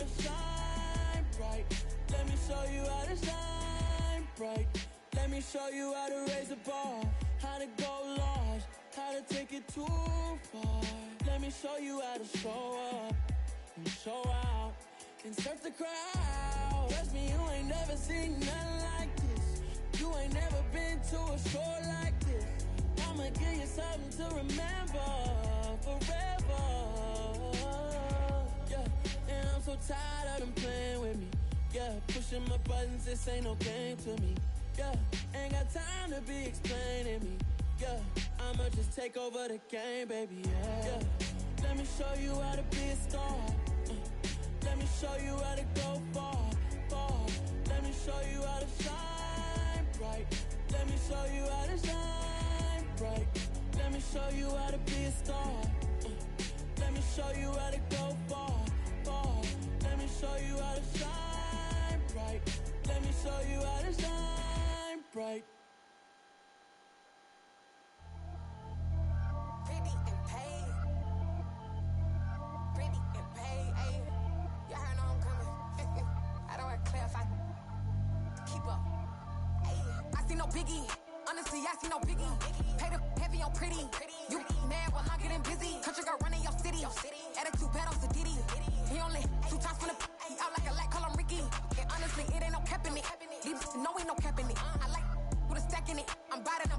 to shine bright. Let me show you how to shine bright. Let me show you how to raise a bar, how to go large, how to take it too far. Let me show you how to show up and show out and surf the crowd. Trust me, you ain't never seen nothing like this. You ain't never been to a show like this. I'ma give you something to remember forever. Yeah, and I'm so tired of them playing with me. Yeah, pushing my buttons, this ain't no game to me. Yeah, ain't got time to be explaining me. Yeah, I'ma just take over the game, baby. Yeah, let me show you how to be a star. Let me show you how to go far, far. Let me show you how to shine bright. Let me show you how to shine bright. Let me show you how to be a star. Let me show you how to go far, far. Let me show you how to shine bright. Let me show you how to shine bright. Pretty and paid. Pretty and paid. Ayy, y'all heard know I'm coming. I don't want to clarify. Keep up. Ayy, I see no biggie. Honestly, I see no biggie. Pay the heavy on pretty. You mad while I'm getting busy. Country girl running your city. Attitude battles to Diddy. He only 2 times from the he out like a lack, call him Ricky. And honestly, it ain't no cap in it. These no ain't no cap in it. I like with a stack in it. I'm bout it.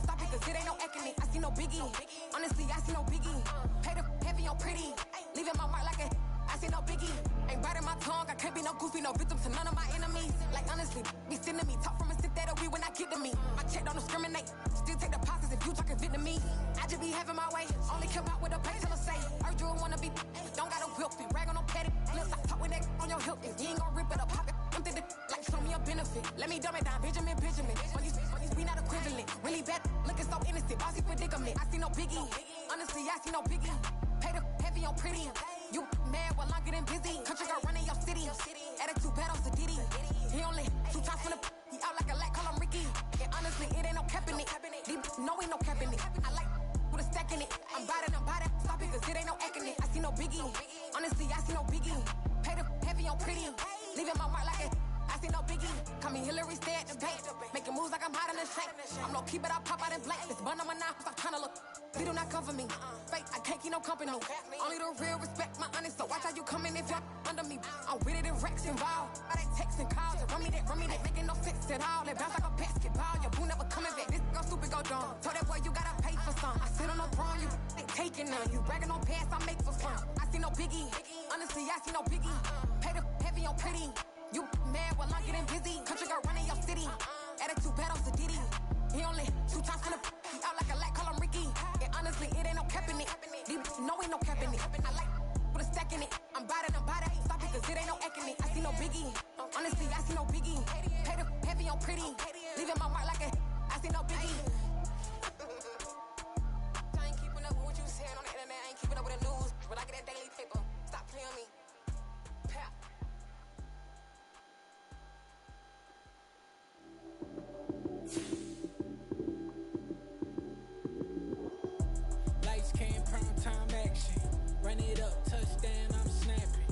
Stop it, cause it ain't no acting it. I see no biggie. Honestly, I see no biggie. Pay the heavy on pretty. Leaving my mark like a I see no biggie. Ain't biting my tongue. I can't be no goofy, no victim to none of my enemies. Like honestly, be sending me talk from a sip that we when I get to me. My check don't discriminate. Still take deposits if you talking Vietnamese. I just be having my way. Only come out with a pay till I say. Urge you wanna be. Don't got a whip and rag on no petty. Let's stop talk with that on your hip. If you ain't gon' rip it up, pop it. Empty the like show me a benefit. Let me dumb it down, Benjamin. On these we not equivalent. Really bad, looking so innocent. Bossy predicament. I see no biggie. Honestly, I see no biggie. Pay the heavy on pretty. You mad while I'm getting busy. Country girl running your city. Attitude battles to Diddy. He only 2 times from the he out like a lack, call him Ricky. And honestly, it ain't no cap in it. These no ain't no cap in it. I like with a stack in it. I'm bout it. Stop it, cause it ain't no acting it. I see no biggie. Honestly, I see no biggie. Pay the heavy on pretty. Leaving my mark like a I see no biggie. Call me Hillary, stay at the bank. Making moves like I'm hot in the shank. I'm low key, but I pop out in blank. This bun on my knife, I'm trying to look. They do not come for me. Fake, I can't keep no company. Only the real respect my honest. So watch how you coming if you're under me. I'm with it in Rex involved. I they texting calls. Run me that. Making no sense at all. They bounce like a basketball. Your boo never coming back. This go stupid, go dumb. Told that boy you gotta pay for some. I sit on no throne, you ain't taking none. You bragging on pants, I make for fun. I see no biggie. Honestly, I see no biggie. Pay the heavy on pretty. You mad while I'm getting busy. Country girl running your city. Attitude battles to Diddy. He only 2 times from the he out like a lack, call him Ricky. And honestly, it ain't no cap in it. These no ain't no cap in it. I like with a stack in it. I'm bout it. Stop it, cause it ain't no acting it. I see no biggie. Honestly, I see no biggie. Pay the heavy on pretty. Leaving my mark like a I see no biggie. I ain't keeping up with what you saying on the internet. I ain't keeping up with the news. But I get that daily paper. Stop playing me. Pap. Lights came, prime time action. Run it up, touchdown, I'm snapping.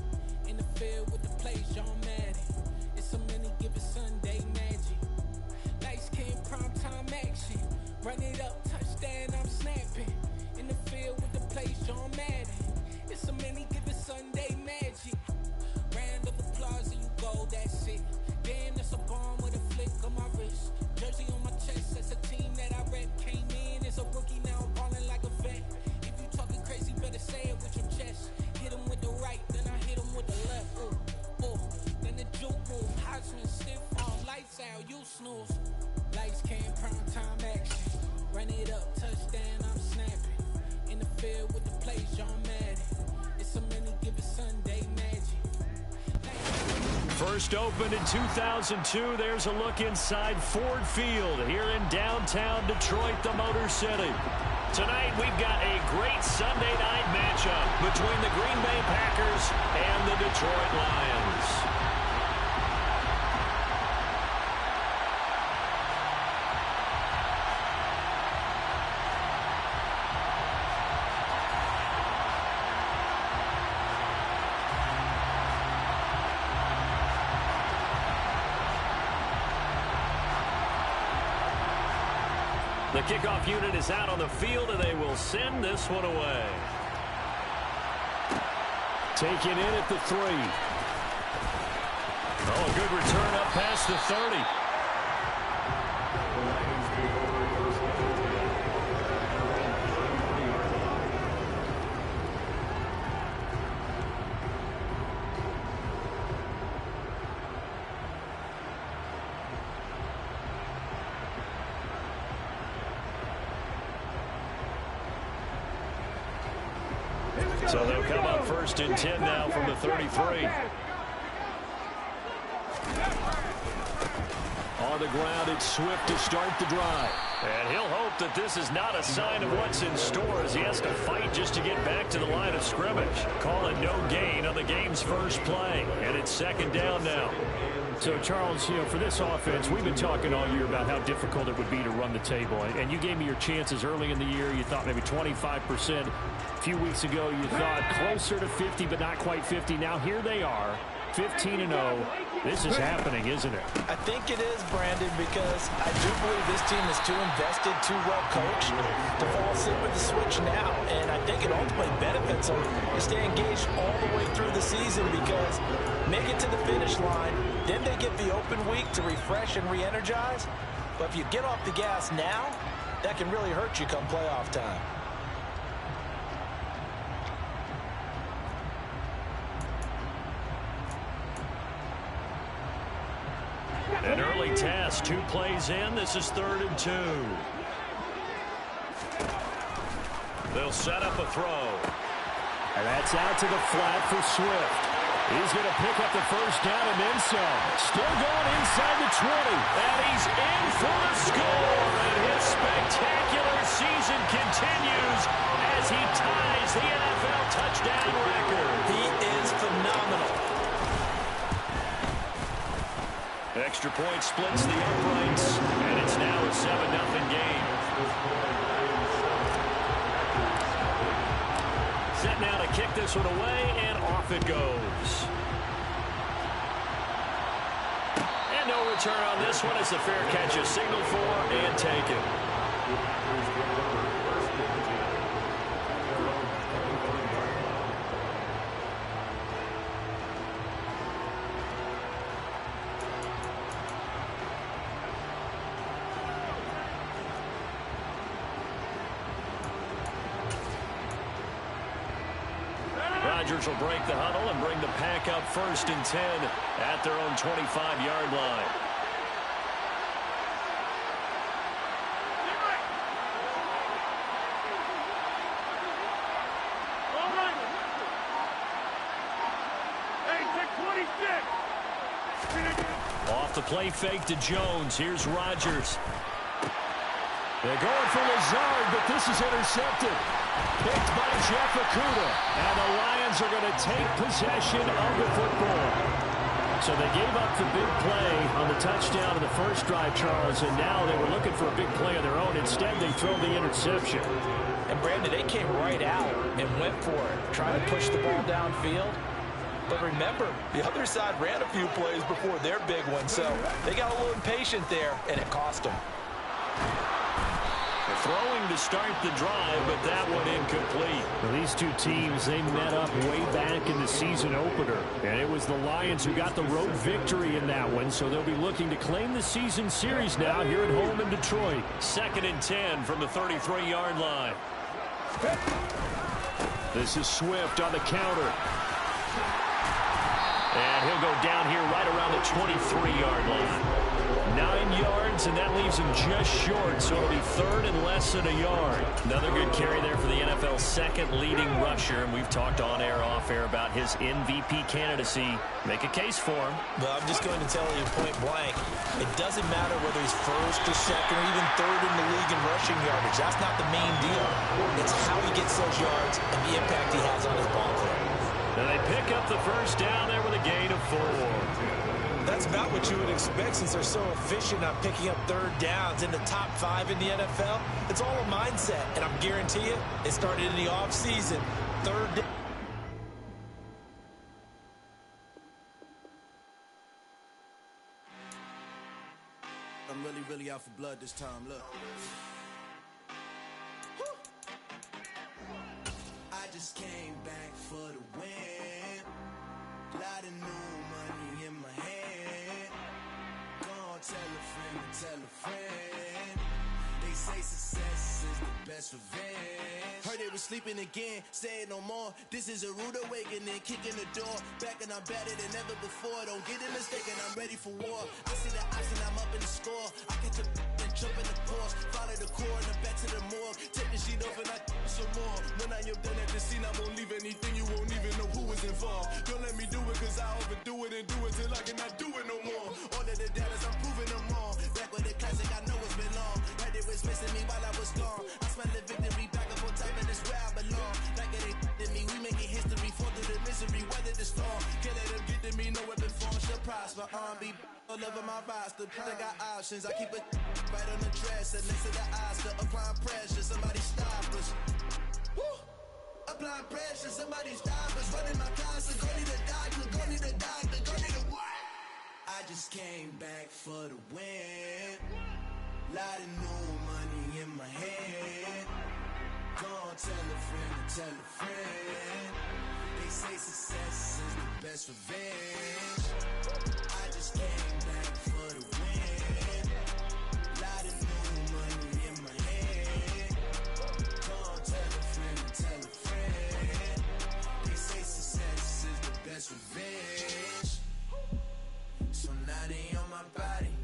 In the field with the plays, John Madden. It's so many given Sunday magic. Lights came, prime time action. Run it up, touchdown, I'm snapping. In the field with the plays, John Madden. It's so many given Sunday magic. Round of applause and you go, that's it. Damn, that's a bomb with a flick on my wrist. Jersey on my chest, that's a team that I rep. Came in as a rookie, now I'm ballin' like a vet. If you talking crazy, better say it with your chest. Hit him with the right, then I hit him with the left. Ooh, ooh. Then the juke move, Heisman stiff on, lights out, you snooze. Lights came, prime time action. Run it up, touchdown, I'm snapping. In the field with the plays, John Madden. It's so many given Sunday magic. First opened in 2002, there's a look inside Ford Field here in downtown Detroit, the Motor City. Tonight, we've got a great Sunday night matchup between the Green Bay Packers and the Detroit Lions. The kickoff unit is out on the field, and they will send this one away. Taken in at the 3. Oh, a good return up past the 30. So they'll come up 1st and 10 now from the 33. On the ground, it's Swift to start the drive. And he'll hope that this is not a sign of what's in store as he has to fight just to get back to the line of scrimmage. Call it no gain on the game's first play. And it's 2nd down now. So, Charles, for this offense, we've been talking all year about how difficult it would be to run the table. And you gave me your chances early in the year. You thought maybe 25%. A few weeks ago, you thought closer to 50, but not quite 50. Now here they are, 15-0. This is happening, isn't it? I think it is, Brandon, because I do believe this team is too invested, too well coached to fall asleep with the switch now. And I think it ultimately benefits them to stay engaged all the way through the season because make it to the finish line, then they get the open week to refresh and re-energize. But if you get off the gas now, that can really hurt you come playoff time. An early test, 2 plays in. This is 3rd and 2. They'll set up a throw. And that's out to the flat for Swift. He's going to pick up the 1st down and then some. Still going inside the 20. And he's in for the score. And his spectacular season continues as he ties the NFL touchdown record. He is phenomenal. Extra point splits the uprights, and it's now a 7-0 game. Set now to kick this one away, and off it goes. And no return on this one. It's a fair catch, a signal for, and taken. Rodgers will break the huddle and bring the pack up 1st and 10 at their own 25-yard line. Off the play fake to Jones. Here's Rodgers. They're going for Lazard, but this is intercepted. Picked by Jeff Okudah. And the Lions are going to take possession of the football. So they gave up the big play on the touchdown in the first drive, Charles, and now they were looking for a big play of their own. Instead, they throw the interception. And, Brandon, they came right out and went for it, trying to push the ball downfield. But remember, the other side ran a few plays before their big one, so they got a little impatient there, and it cost them. Throwing to start the drive, but that one incomplete. Well, these two teams, they met up way back in the season opener. And it was the Lions who got the road victory in that one, so they'll be looking to claim the season series now here at home in Detroit. 2nd and 10 from the 33-yard line. This is Swift on the counter. And he'll go down here right around the 23-yard line. 9 yards, and that leaves him just short, so it'll be 3rd and less than a yard. Another good carry there for the NFL's 2nd leading rusher, and we've talked on air, off air about his MVP candidacy. Make a case for him. Well, I'm just going to tell you point blank, it doesn't matter whether he's 1st or 2nd or even 3rd in the league in rushing yardage. That's not the main deal. It's how he gets those yards and the impact he has on his ball club. And they pick up the 1st down there with a gain of 4. That's about what you would expect since they're so efficient on picking up 3rd downs in the top 5 in the NFL. It's all a mindset, and I'm guarantee you, it started in the offseason. 3rd down. I'm really out for blood this time, look. tell a friend. They say success is the best revenge. Heard they were sleeping again, say it no more. This is a rude awakening, kicking the door. Back and I'm better than ever before. Don't get it mistaken, I'm ready for war. I see the option, I'm up in the score. I catch a and jump in the course. Follow the core and the back to the morgue. Take the sheet off and I some more. When I am done at the scene, I won't leave anything. You won't even know who was involved. Don't let me do it, cause I overdo it and do it till I cannot do it no more. All of the doubters, I'm proving them wrong. Back with the classic, I know it's been long. Heard it was missing me while I was gone. I smell the victory back up on top, and it's where I belong. Like it ain't to me, we making history. Fall through the misery, weather the storm. Can't let them get to me, no weapon form should prosper. Be all over my roster. I got options, I keep it right on the dresser. Next to the Oscar, applying pressure. Somebody stop us. Woo! Applying pressure, somebody stop us. Running my closet, go need a doctor, go need a doctor, go need a what? I just came back for the win. Lot of new money in my hand. Go on, tell a friend and tell a friend. They say success is the best revenge. I just came back for the win. Lot of new money in my hand. Go on, tell a friend and tell a friend. They say success is the best revenge. So now they on my body.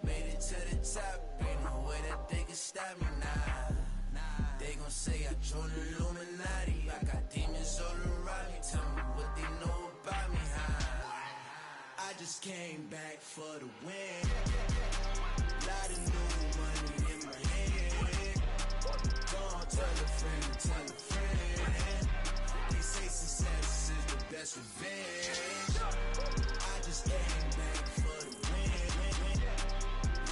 Made it to the top. Ain't no way that they can stop me now. They gon' say I joined the Illuminati. I got demons all around me. Tell me what they know about me, huh? I just came back for the win. Lot of new money in my hand. Go on, tell a friend and tell a friend. They say success is the best revenge. I just came back for the win.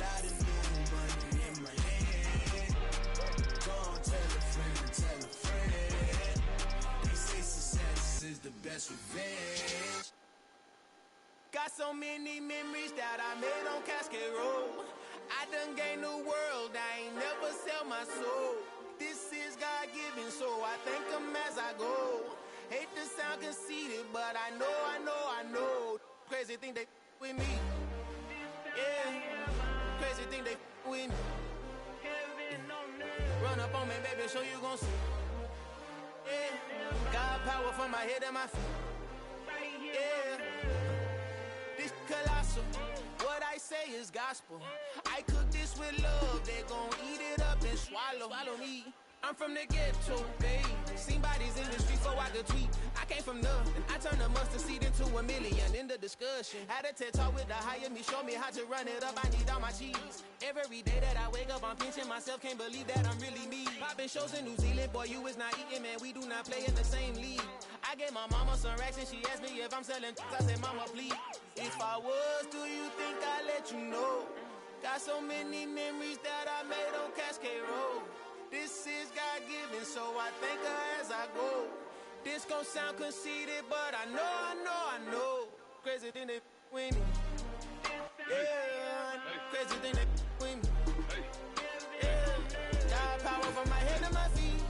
Lot of new money in my hand. Go on, tell a friend and tell a friend. They say success is the best revenge. Got so many memories that I made on Cascade Road. I done gained the world, I ain't never sell my soul. This is God-given, so I thank him as I go. Hate to sound conceited, but I know. Crazy thing they with me. Yeah, crazy thing they with me. Run up on me, baby, so you gon' see. Yeah, got power from my head and my feet. Yeah, this colossal. What I say is gospel. I cook this with love. They gon' eat it up and swallow me. I'm from the ghetto, babe. Seen bodies in the street before I could tweet. I came from nothing. I turned a mustard seed into a million. In the discussion, had a TED talk with the higher me. Show me how to run it up. I need all my cheese. Every day that I wake up, I'm pinching myself. Can't believe that I'm really me. Popping shows in New Zealand. Boy, you is not eating, man. We do not play in the same league. I gave my mama some racks and she asked me if I'm selling. I said, mama, please. If I was, do you think I'd let you know? Got so many memories that I made on Cascade Road. This is God-given, so I thank her as I go. This gon' sound conceited, but I know. Crazy thing they with me. Yeah, crazy thing they with me. Yeah, got power from my head to my feet.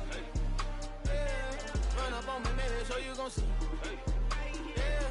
Yeah, run up on me, baby, so you gon' see. Yeah.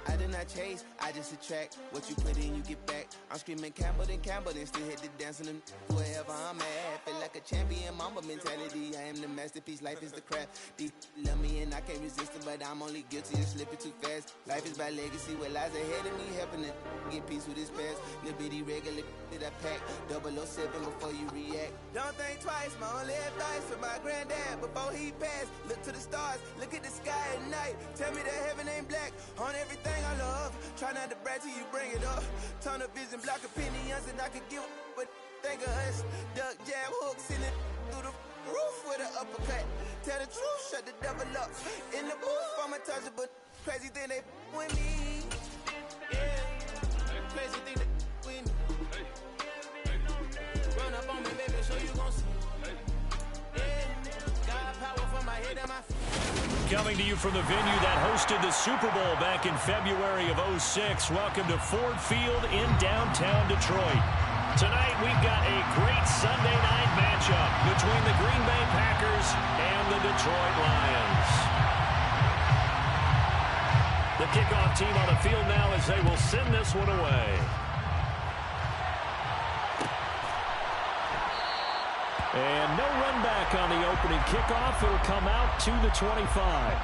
I did not chase, I just attract. What you put in, you get back. I'm screaming Campbell, then still hit the dance and them wherever I'm at. Feel like a champion, mama mentality. I am the masterpiece, life is the craft. These love me and I can't resist it, but I'm only guilty of slipping too fast. Life is about legacy, what lies ahead of me, helping to get peace with this past. Little bitty regular that I pack, 007 before you react. Don't think twice, my only advice for my granddad before he passed. Look to the stars, look at the sky at night. Tell me that heaven ain't black on everything I love. Try not to brag till you bring it up. Tunnel vision, block opinions, and I could give but think of us. Duck, jab, hooks in it through the roof with an uppercut. Tell the truth, shut the devil up. In the booth, I'm untouchable. Crazy thing they with me. Yeah, crazy thing they with me. Run up on me, baby, so you gon' see. Yeah, got power from my head and my feet. Coming to you from the venue that hosted the Super Bowl back in February of '06. Welcome to Ford Field in downtown Detroit. Tonight we've got a great Sunday night matchup between the Green Bay Packers and the Detroit Lions. The kickoff team on the field now as they will send this one away. And no run back on the opening kickoff. It'll come out to the 25.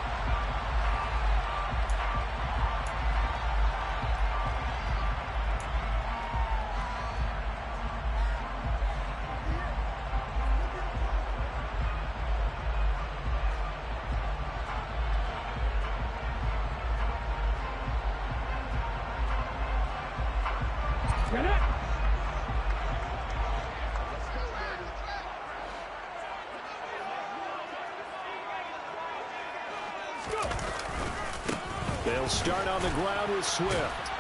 They'll start on the ground with Swift.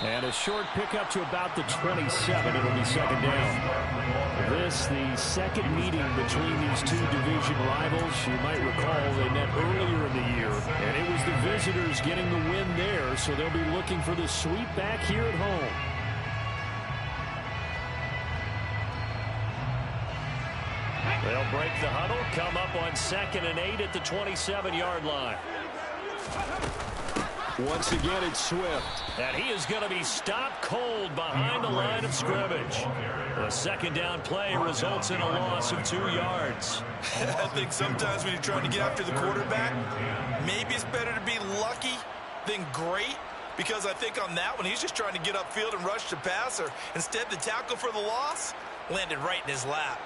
And a short pickup to about the 27. It'll be second down. This, the second meeting between these two division rivals. You might recall they met earlier in the year. And it was the visitors getting the win there, so they'll be looking for the sweep back here at home. They'll break the huddle, come up on 2nd and 8 at the 27-yard line. Once again, it's Swift. And he is going to be stopped cold behind the line of scrimmage. The second down play results in a loss of 2 yards. I think sometimes when you're trying to get after the quarterback, maybe it's better to be lucky than great. Because I think on that one, he's just trying to get upfield and rush the passer. Instead, the tackle for the loss landed right in his lap.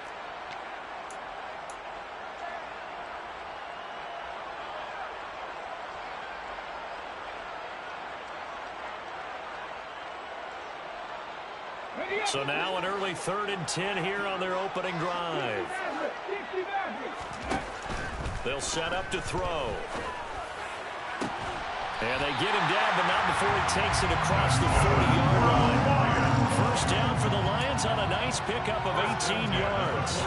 So now an early 3rd and 10 here on their opening drive. They'll set up to throw. And they get him down, but not before he takes it across the 40-yard line. First down for the Lions on a nice pickup of 18 yards.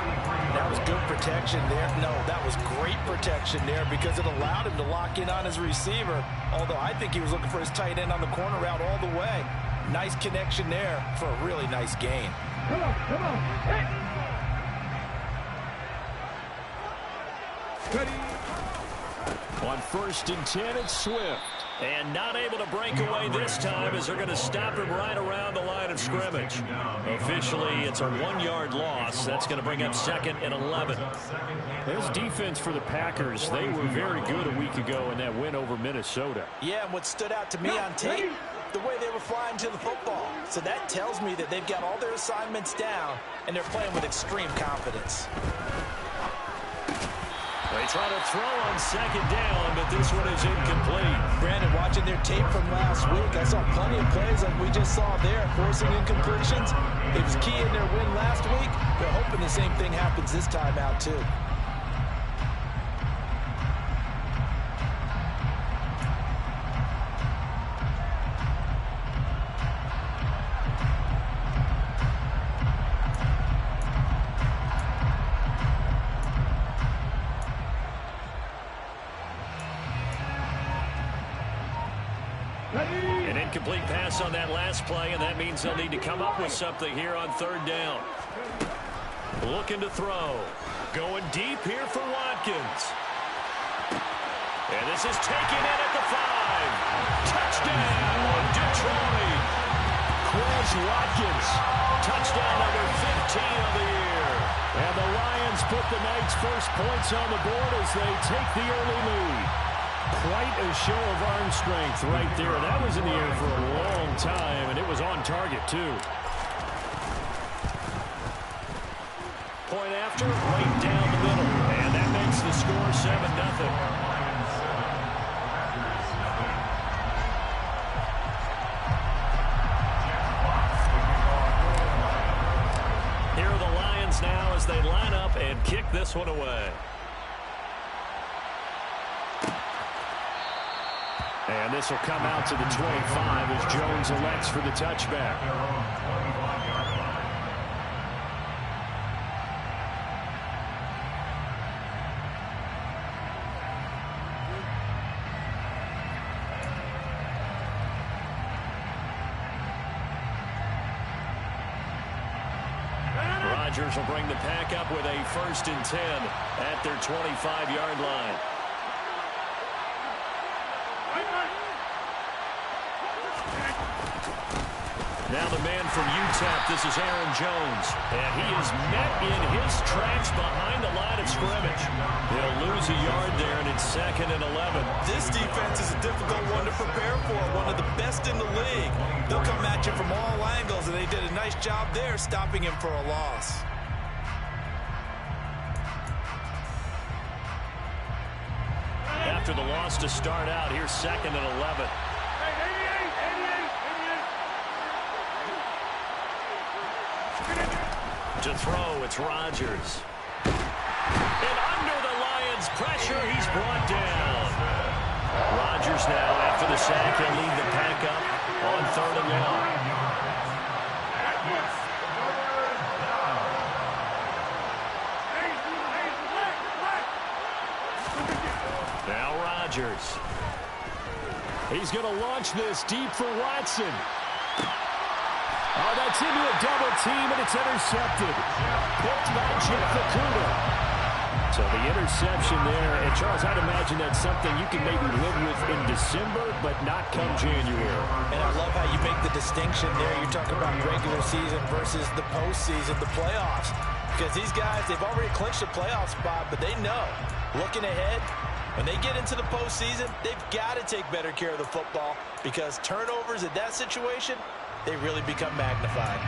That was good protection there. No, that was great protection there because it allowed him to lock in on his receiver, although I think he was looking for his tight end on the corner route all the way. Nice connection there for a really nice gain. Come on. Hey. On 1st and 10, it's Swift. And not able to break away this time as they're going to stop him right around the line of scrimmage. Officially, it's a 1-yard loss. That's going to bring up 2nd and 11. This defense for the Packers, they were very good a week ago in that win over Minnesota. Yeah, and what stood out to me on tape, the way they were flying to the football. So that tells me that they've got all their assignments down, and they're playing with extreme confidence. They try to throw on 2nd down, but this one is incomplete. Brandon, watching their tape from last week, I saw plenty of plays like we just saw there, forcing incompletions. It was key in their win last week. They're hoping the same thing happens this time out, too. An incomplete pass on that last play, and that means they'll need to come up with something here on 3rd down. Looking to throw. Going deep here for Watkins. And this is taken in at the 5. Touchdown, Detroit. Quez Watkins. Touchdown number 15 of the year. And the Lions put the night's first points on the board as they take the early lead. Quite a show of arm strength right there. That was in the air for a long time, and it was on target, too. Point after, right down the middle. And that makes the score 7-0. Here are the Lions now as they line up and kick this one away. And this will come out to the 25 as Jones elects for the touchback. Rodgers will bring the pack up with a 1st and 10 at their 25-yard line. Now the man from UTEP, this is Aaron Jones. And he is met in his tracks behind the line of scrimmage. He'll lose a yard there, and it's 2nd and 11. This defense is a difficult one to prepare for, one of the best in the league. They'll come at you from all angles, and they did a nice job there stopping him for a loss. After the loss to start out, here's 2nd and 11. To throw, it's Rodgers. And under the Lions' pressure, he's brought down. Rodgers now, after the sack, he'll lead the pack up on 3rd and long. Now Rodgers. He's going to launch this deep for Watson. Oh, that's into a double team, and it's intercepted. Picked by Jeff Okudah. So the interception there, and Charles, I'd imagine that's something you can maybe live with in December, but not come January. And I love how you make the distinction there. You're talking about regular season versus the postseason, the playoffs. Because these guys, they've already clinched a playoff spot, but they know, looking ahead, when they get into the postseason, they've got to take better care of the football because turnovers in that situation, they really become magnified.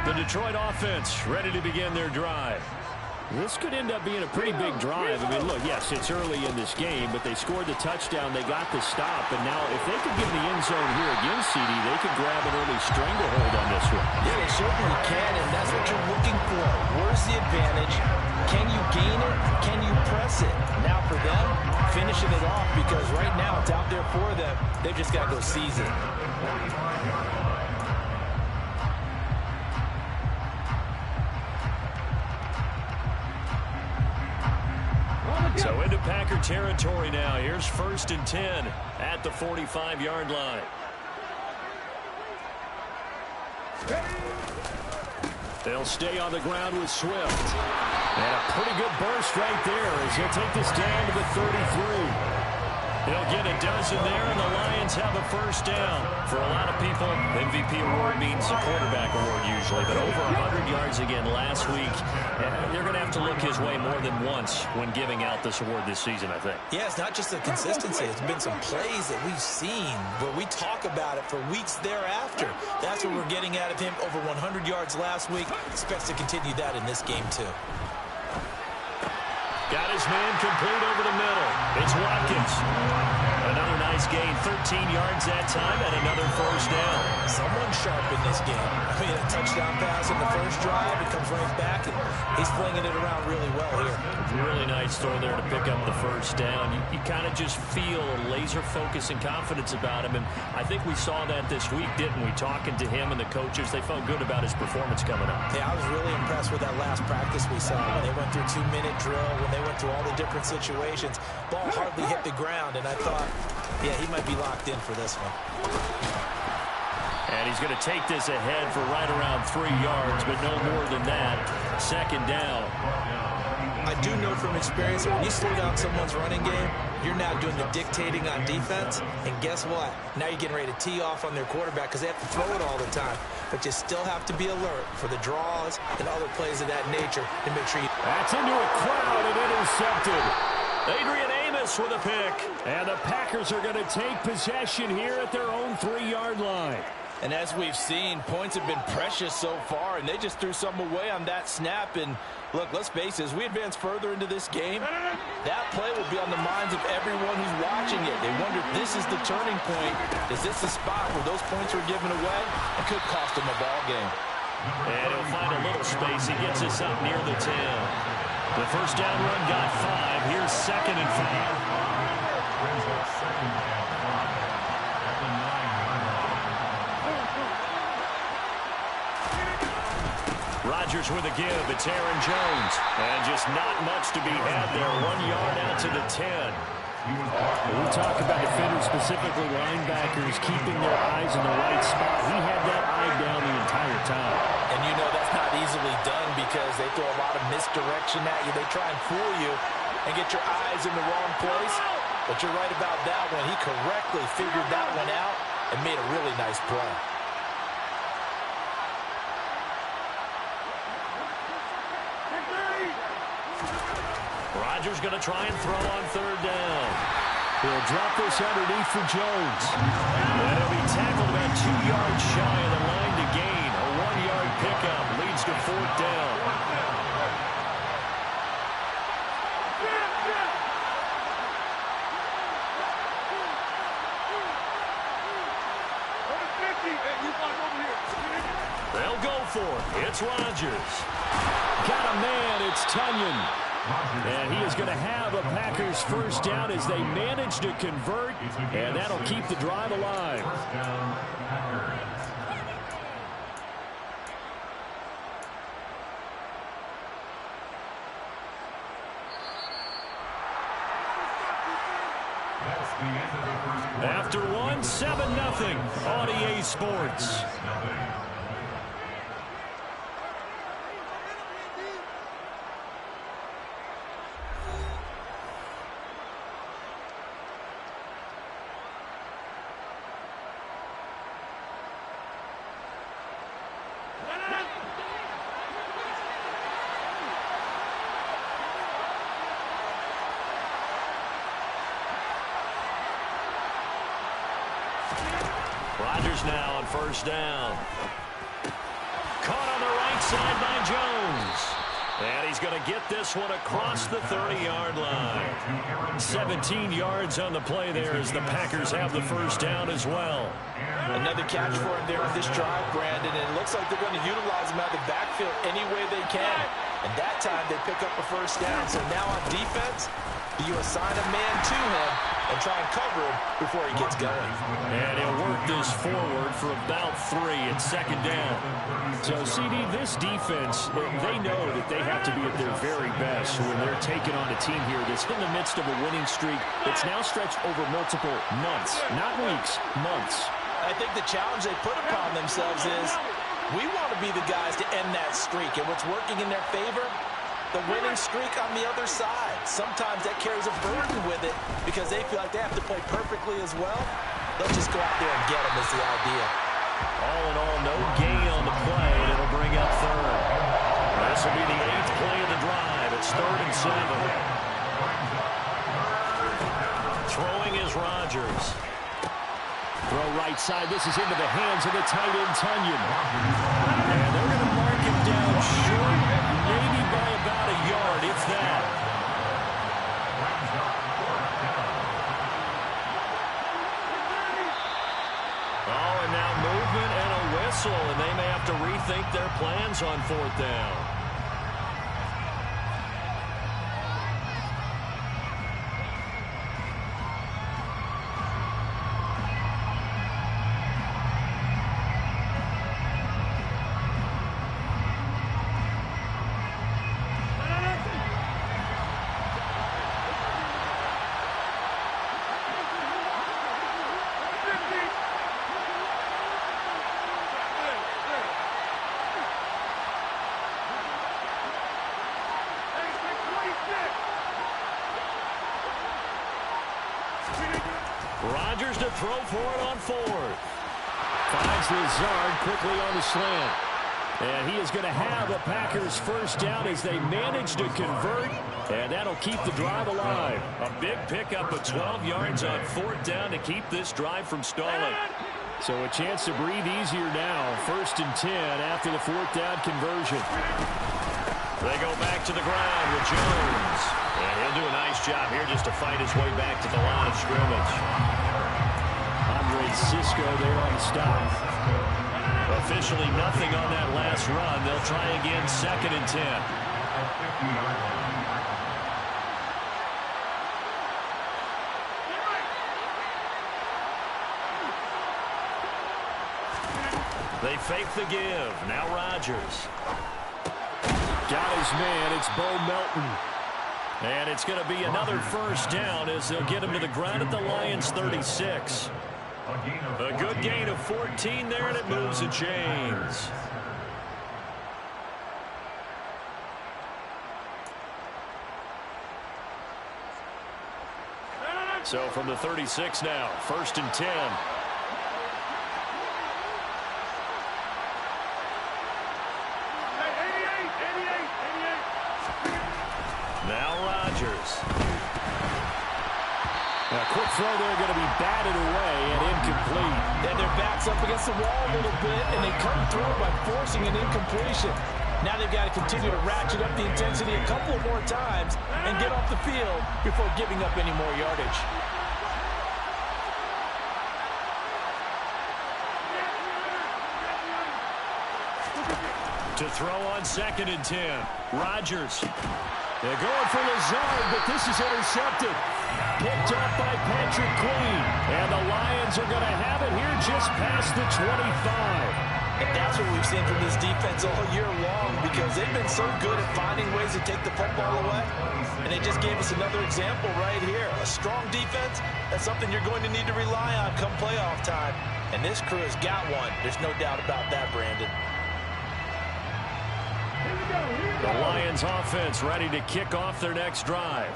The Detroit offense ready to begin their drive. This could end up being a pretty big drive. I mean, look, yes, it's early in this game, but they scored the touchdown. They got the stop. And now if they could get in the end zone here again, CD, they could grab an early stranglehold on this one. Yeah, they certainly can, and that's what you're looking for. Where's the advantage? Can you gain it? Can you press it? Now for them, finishing it off because right now it's out there for them. They've just got to go seize it. So into Packer territory now. Here's 1st and 10 at the 45-yard line. They'll stay on the ground with Swift. And a pretty good burst right there as he'll take this down to the 33. He'll get a dozen there, and the Lions have a 1st down. For a lot of people, MVP award means a quarterback award usually, but over 100 yards again last week. They're going to have to look his way more than once when giving out this award this season, I think. Yeah, it's not just the consistency. It's been some plays that we've seen where we talk about it for weeks thereafter. That's what we're getting out of him. Over 100 yards last week. Expects to continue that in this game, too. Got his man complete over the middle. It's Watkins. Another nice gain, 13 yards that time, and another 1st down. Someone sharp in this game. I mean, a touchdown pass in the first drive. He comes right back, and he's flinging it around really well here. Really nice throw there to pick up the 1st down. You kind of just feel a laser focus and confidence about him, and I think we saw that this week, didn't we? Talking to him and the coaches, they felt good about his performance coming up. Yeah, I was really impressed with that last practice we saw when they went through 2-minute drill, when they went through all the different situations. Ball hardly hit the ground, and I thought, yeah, he might be locked in for this one. And he's going to take this ahead for right around 3 yards, but no more than that. 2nd down. I do know from experience that when you slow down someone's running game, you're now doing the dictating on defense. And guess what? Now you're getting ready to tee off on their quarterback because they have to throw it all the time. But you still have to be alert for the draws and other plays of that nature to make sure you... That's into a crowd and intercepted. Adrian Amos with a pick. And the Packers are going to take possession here at their own 3-yard line. And as we've seen, points have been precious so far, and they just threw some away on that snap. And look, let's face it, as we advance further into this game, that play will be on the minds of everyone who's watching it. They wonder if this is the turning point. Is this the spot where those points were given away? It could cost them a ball game. And he'll find a little space. He gets us up near the 10. The 1st down run got 5. Here's 2nd and 5. Rodgers with a give. It's Aaron Jones. And just not much to be had there. 1 yard out to the 10. We talk about defenders, specifically linebackers, keeping their eyes in the right spot. He had that eye down the entire time. And you know that's not easily done because they throw a lot of misdirection at you. They try and fool you and get your eyes in the wrong place. But you're right about that one. He correctly figured that one out and made a really nice play. Rodgers going to try and throw on third down. He'll drop this underneath for Jones. And he'll be tackled about 2 yards shy of the line to gain. A 1-yard pickup leads to fourth down. They'll go for it. It's Rodgers. Got a man. It's Tonyan. And he is going to have a Packers first down as they manage to convert, and that'll keep the drive alive. After one, 7-0 on EA Sports. Rodgers now on first down. Caught on the right side by Jones. And he's going to get this one across the 30-yard line. 17 yards on the play there as the Packers have the first down as well. Another catch for him there on this drive, Brandon. And it looks like they're going to utilize him out of the backfield any way they can. And that time they pick up a first down. So now on defense, you assign a man to him and try and cover him before he gets going. And he'll work this forward for about 3 at second down. So, CD, this defense, they know that they have to be at their very best when they're taking on a team here that's in the midst of a winning streak that's now stretched over multiple months, not weeks, months. I think the challenge they put upon themselves is we want to be the guys to end that streak. And what's working in their favor? The winning streak on the other side. Sometimes that carries a burden with it because they feel like they have to play perfectly as well. Let's just go out there and get them is the idea. All in all, no gain on the play, and it'll bring up third. This will be the 8th play of the drive. It's 3rd and 7. Throwing is Rodgers. Throw right side. This is into the hands of the tight end, Tonyan. And they're going to mark him down short, maybe by about a yard, if that. Oh, and now movement and a whistle, and they may have to rethink their plans on 4th down. Rodgers to throw for it on 4th. Finds Lazard quickly on the slant. And he is going to have a Packers first down as they manage to convert. And that'll keep the drive alive. A big pickup of 12 yards on 4th down to keep this drive from stalling. So a chance to breathe easier now. 1st and 10 after the 4th down conversion. They go back to the ground with Jones. And he'll do a nice job here just to fight his way back to the line of scrimmage. Andre Cisco there on the stop. Officially nothing on that last run. They'll try again 2nd and 10. They fake the give. Now Rodgers. Got his man. It's Bo Melton. And it's going to be another first down as they'll get him to the ground at the Lions' 36. A good gain of 14 there, and it moves the chains. So from the 36 now, 1st and 10. A quick throw there going to be batted away and incomplete. And their back's up against the wall a little bit, and they come through by forcing an incompletion. Now they've got to continue to ratchet up the intensity a couple more times and get off the field before giving up any more yardage. To throw on 2nd and 10. Rodgers. They're going for Lazard, but this is intercepted. Picked up by Patrick Queen. And the Lions are going to have it here just past the 25. And that's what we've seen from this defense all year long, because they've been so good at finding ways to take the football away. And they just gave us another example right here. A strong defense, that's something you're going to need to rely on come playoff time. And this crew has got one. There's no doubt about that, Brandon. The Lions offense ready to kick off their next drive.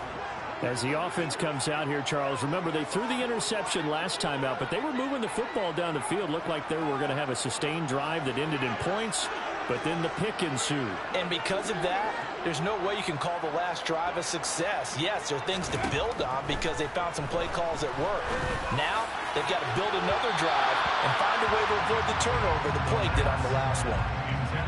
As the offense comes out here, Charles, remember they threw the interception last time out, but they were moving the football down the field. Looked like they were going to have a sustained drive that ended in points, but then the pick ensued. And because of that, there's no way you can call the last drive a success. Yes, there are things to build on because they found some play calls that work. Now, they've got to build another drive and find a way to avoid the turnover the play did on the last one.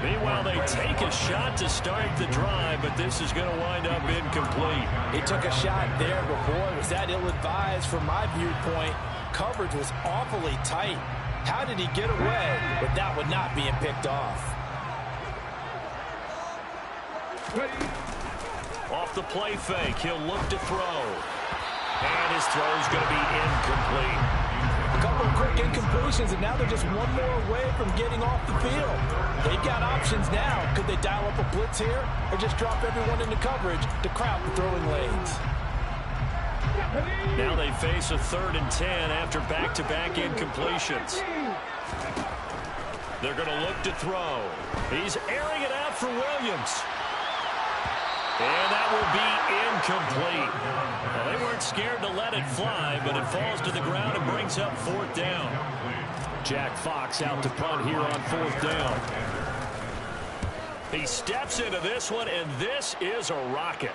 Meanwhile, they take a shot to start the drive, but this is going to wind up incomplete. He took a shot there, but boy, was that ill-advised from my viewpoint. Coverage was awfully tight. How did he get away with that one not being picked off? Off the play fake, he'll look to throw. And his throw is going to be incomplete. A couple of quick incompletions, and now they're just one more away from getting off the field. They've got options now. Could they dial up a blitz here or just drop everyone into coverage to crowd the throwing lanes? Now they face a 3rd and 10 after back-to-back incompletions. They're going to look to throw. He's airing it out for Williams. And that will be incomplete. Well, they weren't scared to let it fly, but it falls to the ground and brings up 4th down. Jack Fox out to punt here on 4th down. He steps into this one, and this is a rocket.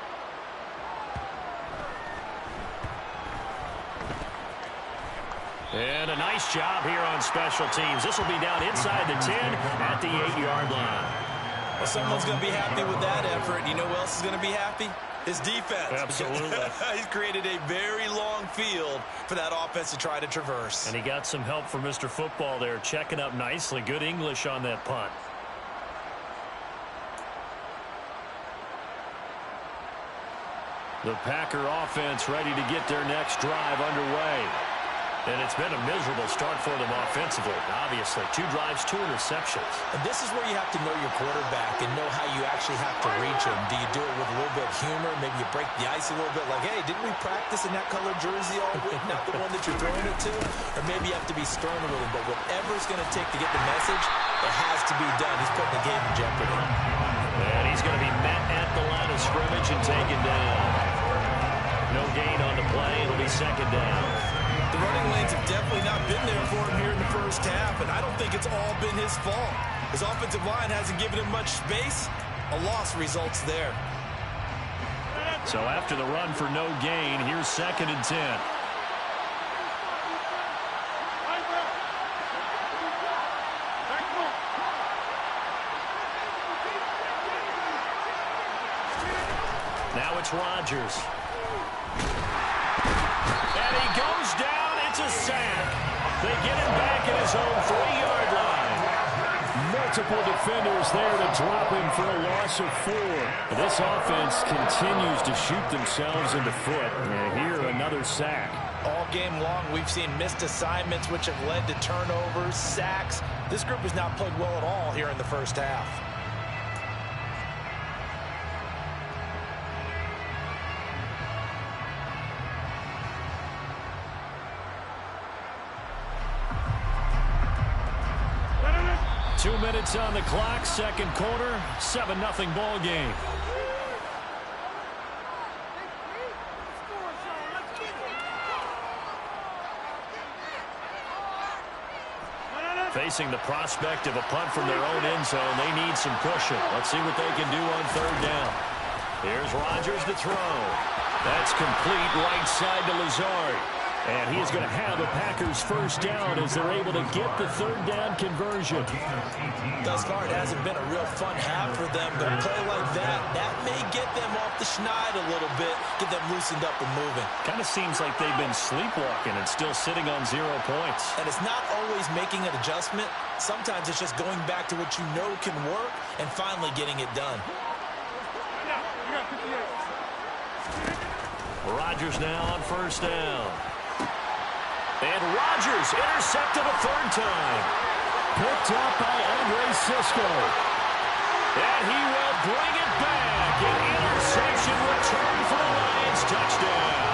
And a nice job here on special teams. This will be down inside the 10 at the 8-yard line. Well, someone's going to be happy with that effort. You know who else is going to be happy? His defense. Absolutely. He's created a very long field for that offense to try to traverse. And he got some help from Mr. Football there, checking up nicely. Good English on that punt. The Packer offense ready to get their next drive underway. And it's been a miserable start for them offensively. Obviously, 2 drives, 2 interceptions. And this is where you have to know your quarterback and know how you actually have to reach him. Do you do it with a little bit of humor? Maybe you break the ice a little bit like, hey, didn't we practice in that colored jersey all week? Not the one that you're throwing it to? Or maybe you have to be stern a little bit. Whatever it's going to take to get the message, it has to be done. He's putting the game in jeopardy. And he's going to be met at the line of scrimmage and taken down. No gain on the play. It'll be 2nd down. The running lanes have definitely not been there for him here in the first half, and I don't think it's all been his fault. His offensive line hasn't given him much space. A loss results there. So after the run for no gain, here's 2nd and 10. Now it's Rodgers. And he goes down. It's a sack. They get him back at his own 3-yard line. Multiple defenders there to drop him for a loss of 4. This offense continues to shoot themselves in the foot. And here, another sack. All game long, we've seen missed assignments, which have led to turnovers, sacks. This group has not played well at all here in the first half. Two minutes on the clock, second quarter, 7-0 ball game. Facing the prospect of a punt from their own end zone, they need some cushion. Let's see what they can do on 3rd down. Here's Rodgers to throw. That's complete right side to Lazard. And he is going to have a Packers first down as they're able to get the third down conversion. Thus far, it hasn't been a real fun half for them, but a play like that may get them off the schneid a little bit, get them loosened up and moving. Kind of seems like they've been sleepwalking and still sitting on 0 points. And it's not always making an adjustment. Sometimes it's just going back to what you know can work and finally getting it done. Rodgers now on first down. And Rodgers intercepted a third time. Picked up by Andre Cisco. And he will bring it back. An interception return for the Lions touchdown.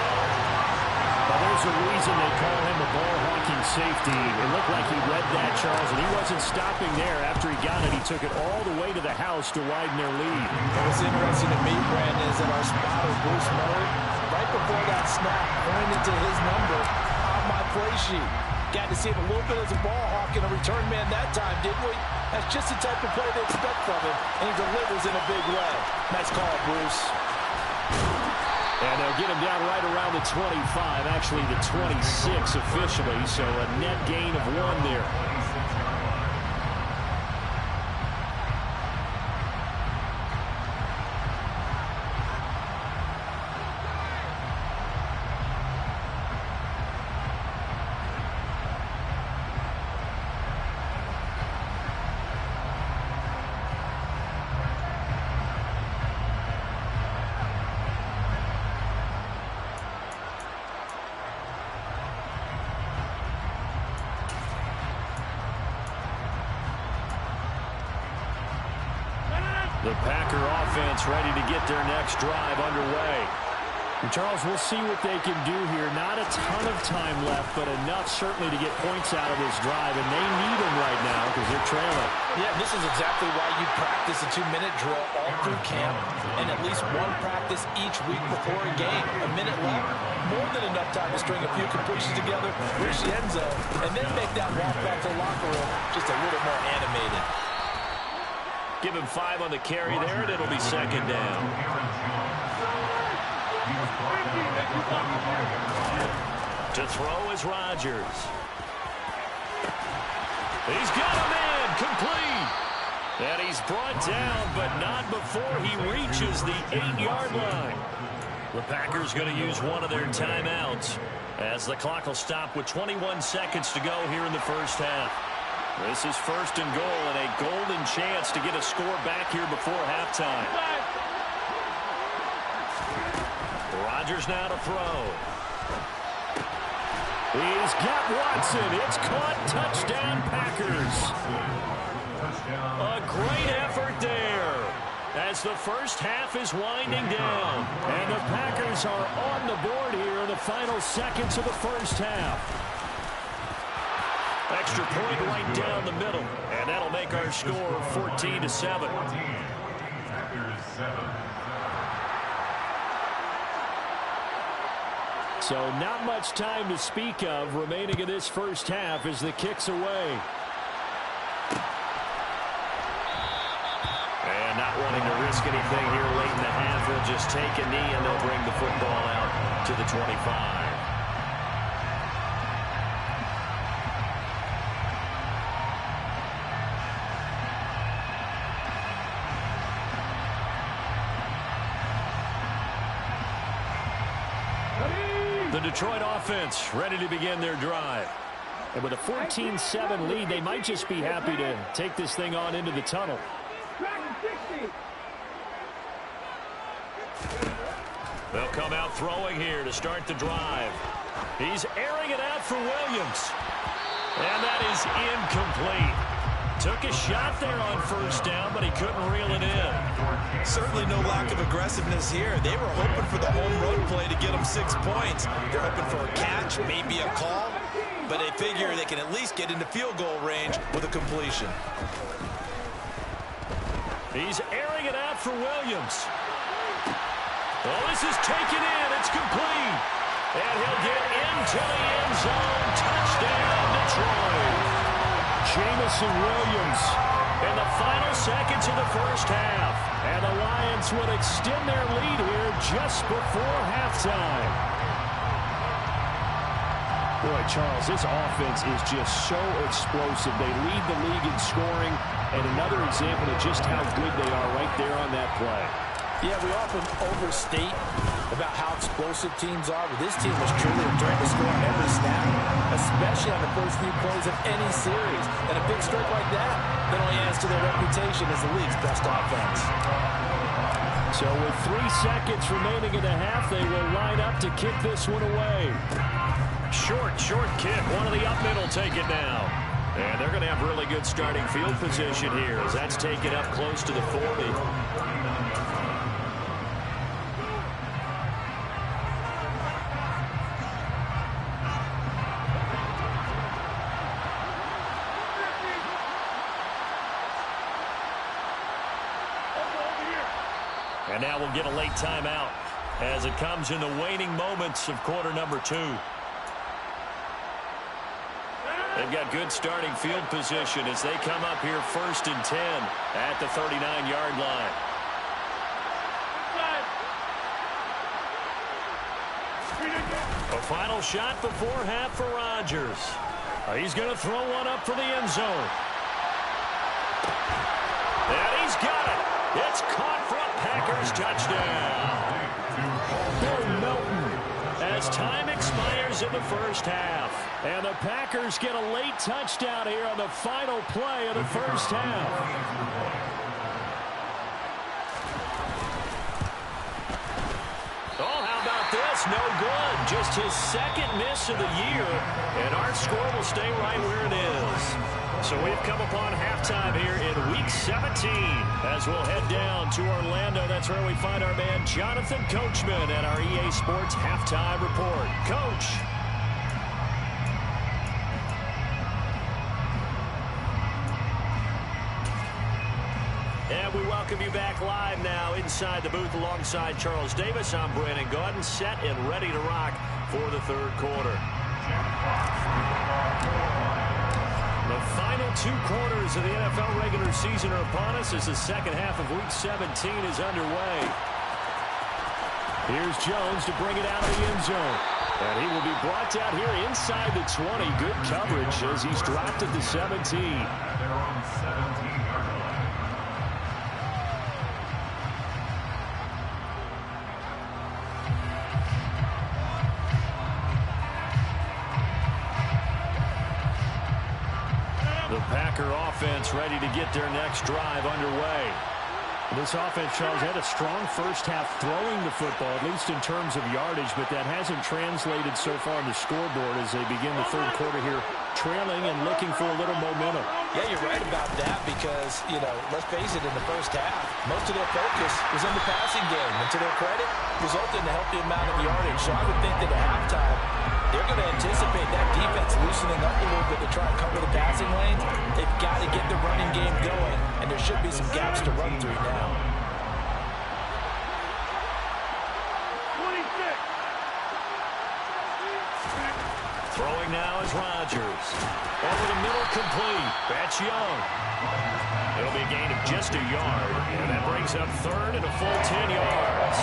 Well, there's a reason they call him a ball-hawking safety. It looked like he read that, Charles, and he wasn't stopping there. After he got it, he took it all the way to the house to widen their lead. What's interesting to me, Brandon, is that our spotter, Bruce Murray, right before that snap, pointed to his number on my play sheet. Got to see him a little bit as a ball hawk and a return man that time, didn't we? That's just the type of play they expect from him, and he delivers in a big way. Nice call, Bruce. And they'll get him down right around the 25, actually the 26 officially, so a net gain of 1 there. The Packer offense ready to get their next drive underway. And Charles, we'll see what they can do here. Not a ton of time left, but enough certainly to get points out of this drive, and they need them right now because they're trailing. Yeah, this is exactly why you practice a 2-minute drill all through camp and at least one practice each week before a game. A minute left, more than enough time to string a few completions together, reach the end zone, and then make that walk back to the locker room just a little more animated. Give him 5 on the carry there, and it'll be second down. To throw is Rodgers. He's got him in, complete. And he's brought down, but not before he reaches the 8-yard line. The Packers going to use one of their timeouts as the clock will stop with 21 seconds to go here in the first half. This is first and goal and a golden chance to get a score back here before halftime. Rodgers now to throw. He's got Watson. It's caught. Touchdown, Packers. A great effort there as the first half is winding down. And the Packers are on the board here in the final seconds of the first half. Extra point right down the middle, and that'll make our score 14-7. So not much time to speak of remaining in this first half as the kick's away. And not wanting to risk anything here late in the half, they'll just take a knee and they'll bring the football out to the 25. The Detroit offense ready to begin their drive. And with a 14-7 lead, they might just be happy to take this thing on into the tunnel. They'll come out throwing here to start the drive. He's airing it out for Williams. And that is incomplete. Took a shot there on first down, but he couldn't reel it in. Certainly no lack of aggressiveness here. They were hoping for the home run play to get them 6 points. They're hoping for a catch, maybe a call, but they figure they can at least get into field goal range with a completion. He's airing it out for Williams. Well, this is taken in. It's complete. And he'll get into the end zone. Touchdown, Detroit. Jameson Williams in the final seconds of the first half. And the Lions would extend their lead here just before halftime. Boy, Charles, this offense is just so explosive. They lead the league in scoring, and another example of just how good they are right there on that play. Yeah, we often overstate about how explosive teams are, but this team is truly a threat to score on every snap, especially on the first few plays of any series. And a big strike like that only adds to their reputation as the league's best offense. So with 3 seconds remaining in the half, they will line up to kick this one away. Short kick. One of the up middle take it now. And they're going to have really good starting field position here as that's taken up close to the 40. And now we'll get a late timeout as it comes in the waning moments of quarter number 2. They've got good starting field position as they come up here 1st and 10 at the 39-yard line. A final shot before half for Rodgers. He's going to throw one up for the end zone. And he's got it. It's caught for a Packers touchdown. Bill Melton as time expires in the first half. And the Packers get a late touchdown here on the final play of the first half. Oh, how about this? No good. Just his second miss of the year. And our score will stay right where it is. So we've come upon halftime here in Week 17 as we'll head down to Orlando. That's where we find our man Jonathan Coachman at our EA Sports Halftime Report. Coach. And we welcome you back live now inside the booth alongside Charles Davis. I'm Brandon Gaudin, set and ready to rock for the third quarter. The final 2 quarters of the NFL regular season are upon us as the second half of Week 17 is underway. Here's Jones to bring it out of the end zone. And he will be brought down here inside the 20. Good coverage as he's dropped at the 17. The Packer offense ready to get their next drive underway. This offense, Charles, had a strong first half throwing the football, at least in terms of yardage, but that hasn't translated so far on the scoreboard as they begin the third quarter here, trailing and looking for a little momentum. Yeah, you're right about that because, let's face it, in the first half, most of their focus was in the passing game. And to their credit, resulted in a healthy amount of yardage. So I would think that at halftime, they're going to anticipate that defense loosening up a little bit to try and cover the passing lanes. They've got to get the running game going, and there should be some gaps to run through now. 26. Throwing now is Rodgers. Over the middle, complete. That's Young. It'll be a gain of just a yard, and that brings up third and a full 10 yards.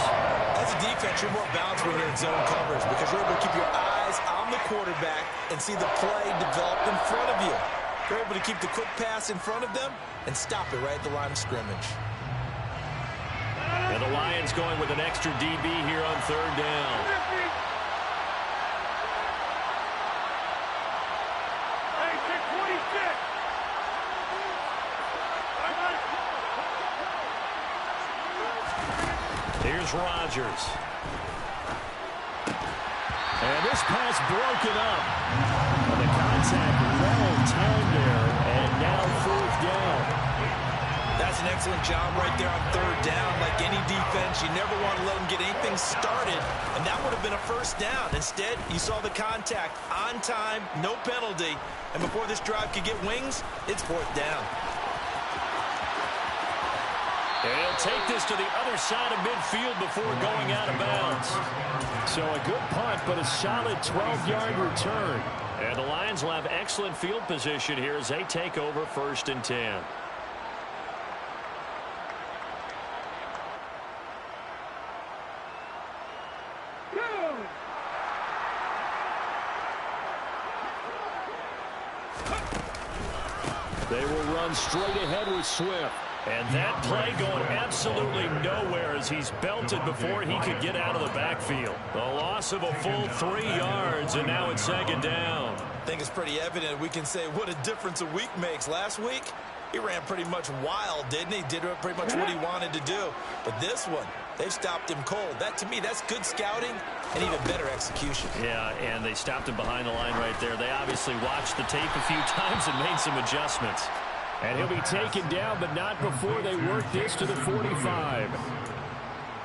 As a defense, you're more balanced when you're in zone coverage because you're able to keep your eyes on the quarterback and see the play develop in front of you. You're able to keep the quick pass in front of them and stop it right at the line of scrimmage. And the Lions going with an extra DB here on third down. Here's Rodgers. And this pass broken up. And the contact well timed there. And now fourth down. That's an excellent job right there on third down. Like any defense, you never want to let them get anything started. And that would have been a first down. Instead, you saw the contact on time, no penalty. And before this drive could get wings, it's fourth down. And he'll take this to the other side of midfield before going out of bounds. So a good punt, but a solid 12-yard return. And the Lions will have excellent field position here as they take over 1st and 10. They will run straight ahead with Swift. And that play going absolutely nowhere as he's belted before he could get out of the backfield. The loss of a full 3 yards, and now it's second down. I think it's pretty evident we can say what a difference a week makes. Last week, he ran pretty much wild, didn't he? Did pretty much what he wanted to do. But this one, they stopped him cold. That, to me, that's good scouting and even better execution. Yeah, and they stopped him behind the line right there. They obviously watched the tape a few times and made some adjustments. And he'll be taken down, but not before they work this to the 45.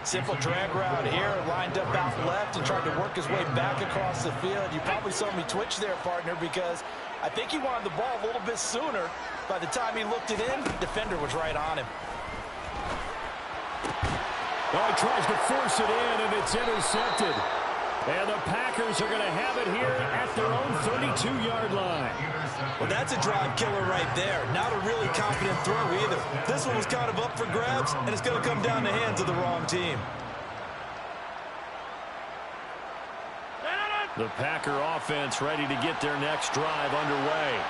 Simple drag route here, lined up out left and tried to work his way back across the field. You probably saw me twitch there, partner, because I think he wanted the ball a little bit sooner. By the time he looked it in, the defender was right on him. Oh, he tries to force it in, and it's intercepted. And the Packers are going to have it here at their own 32-yard line. Well, that's a drive killer right there. Not a really confident throw either. This one was kind of up for grabs, and it's going to come down the hands of the wrong team. The Packer offense ready to get their next drive underway.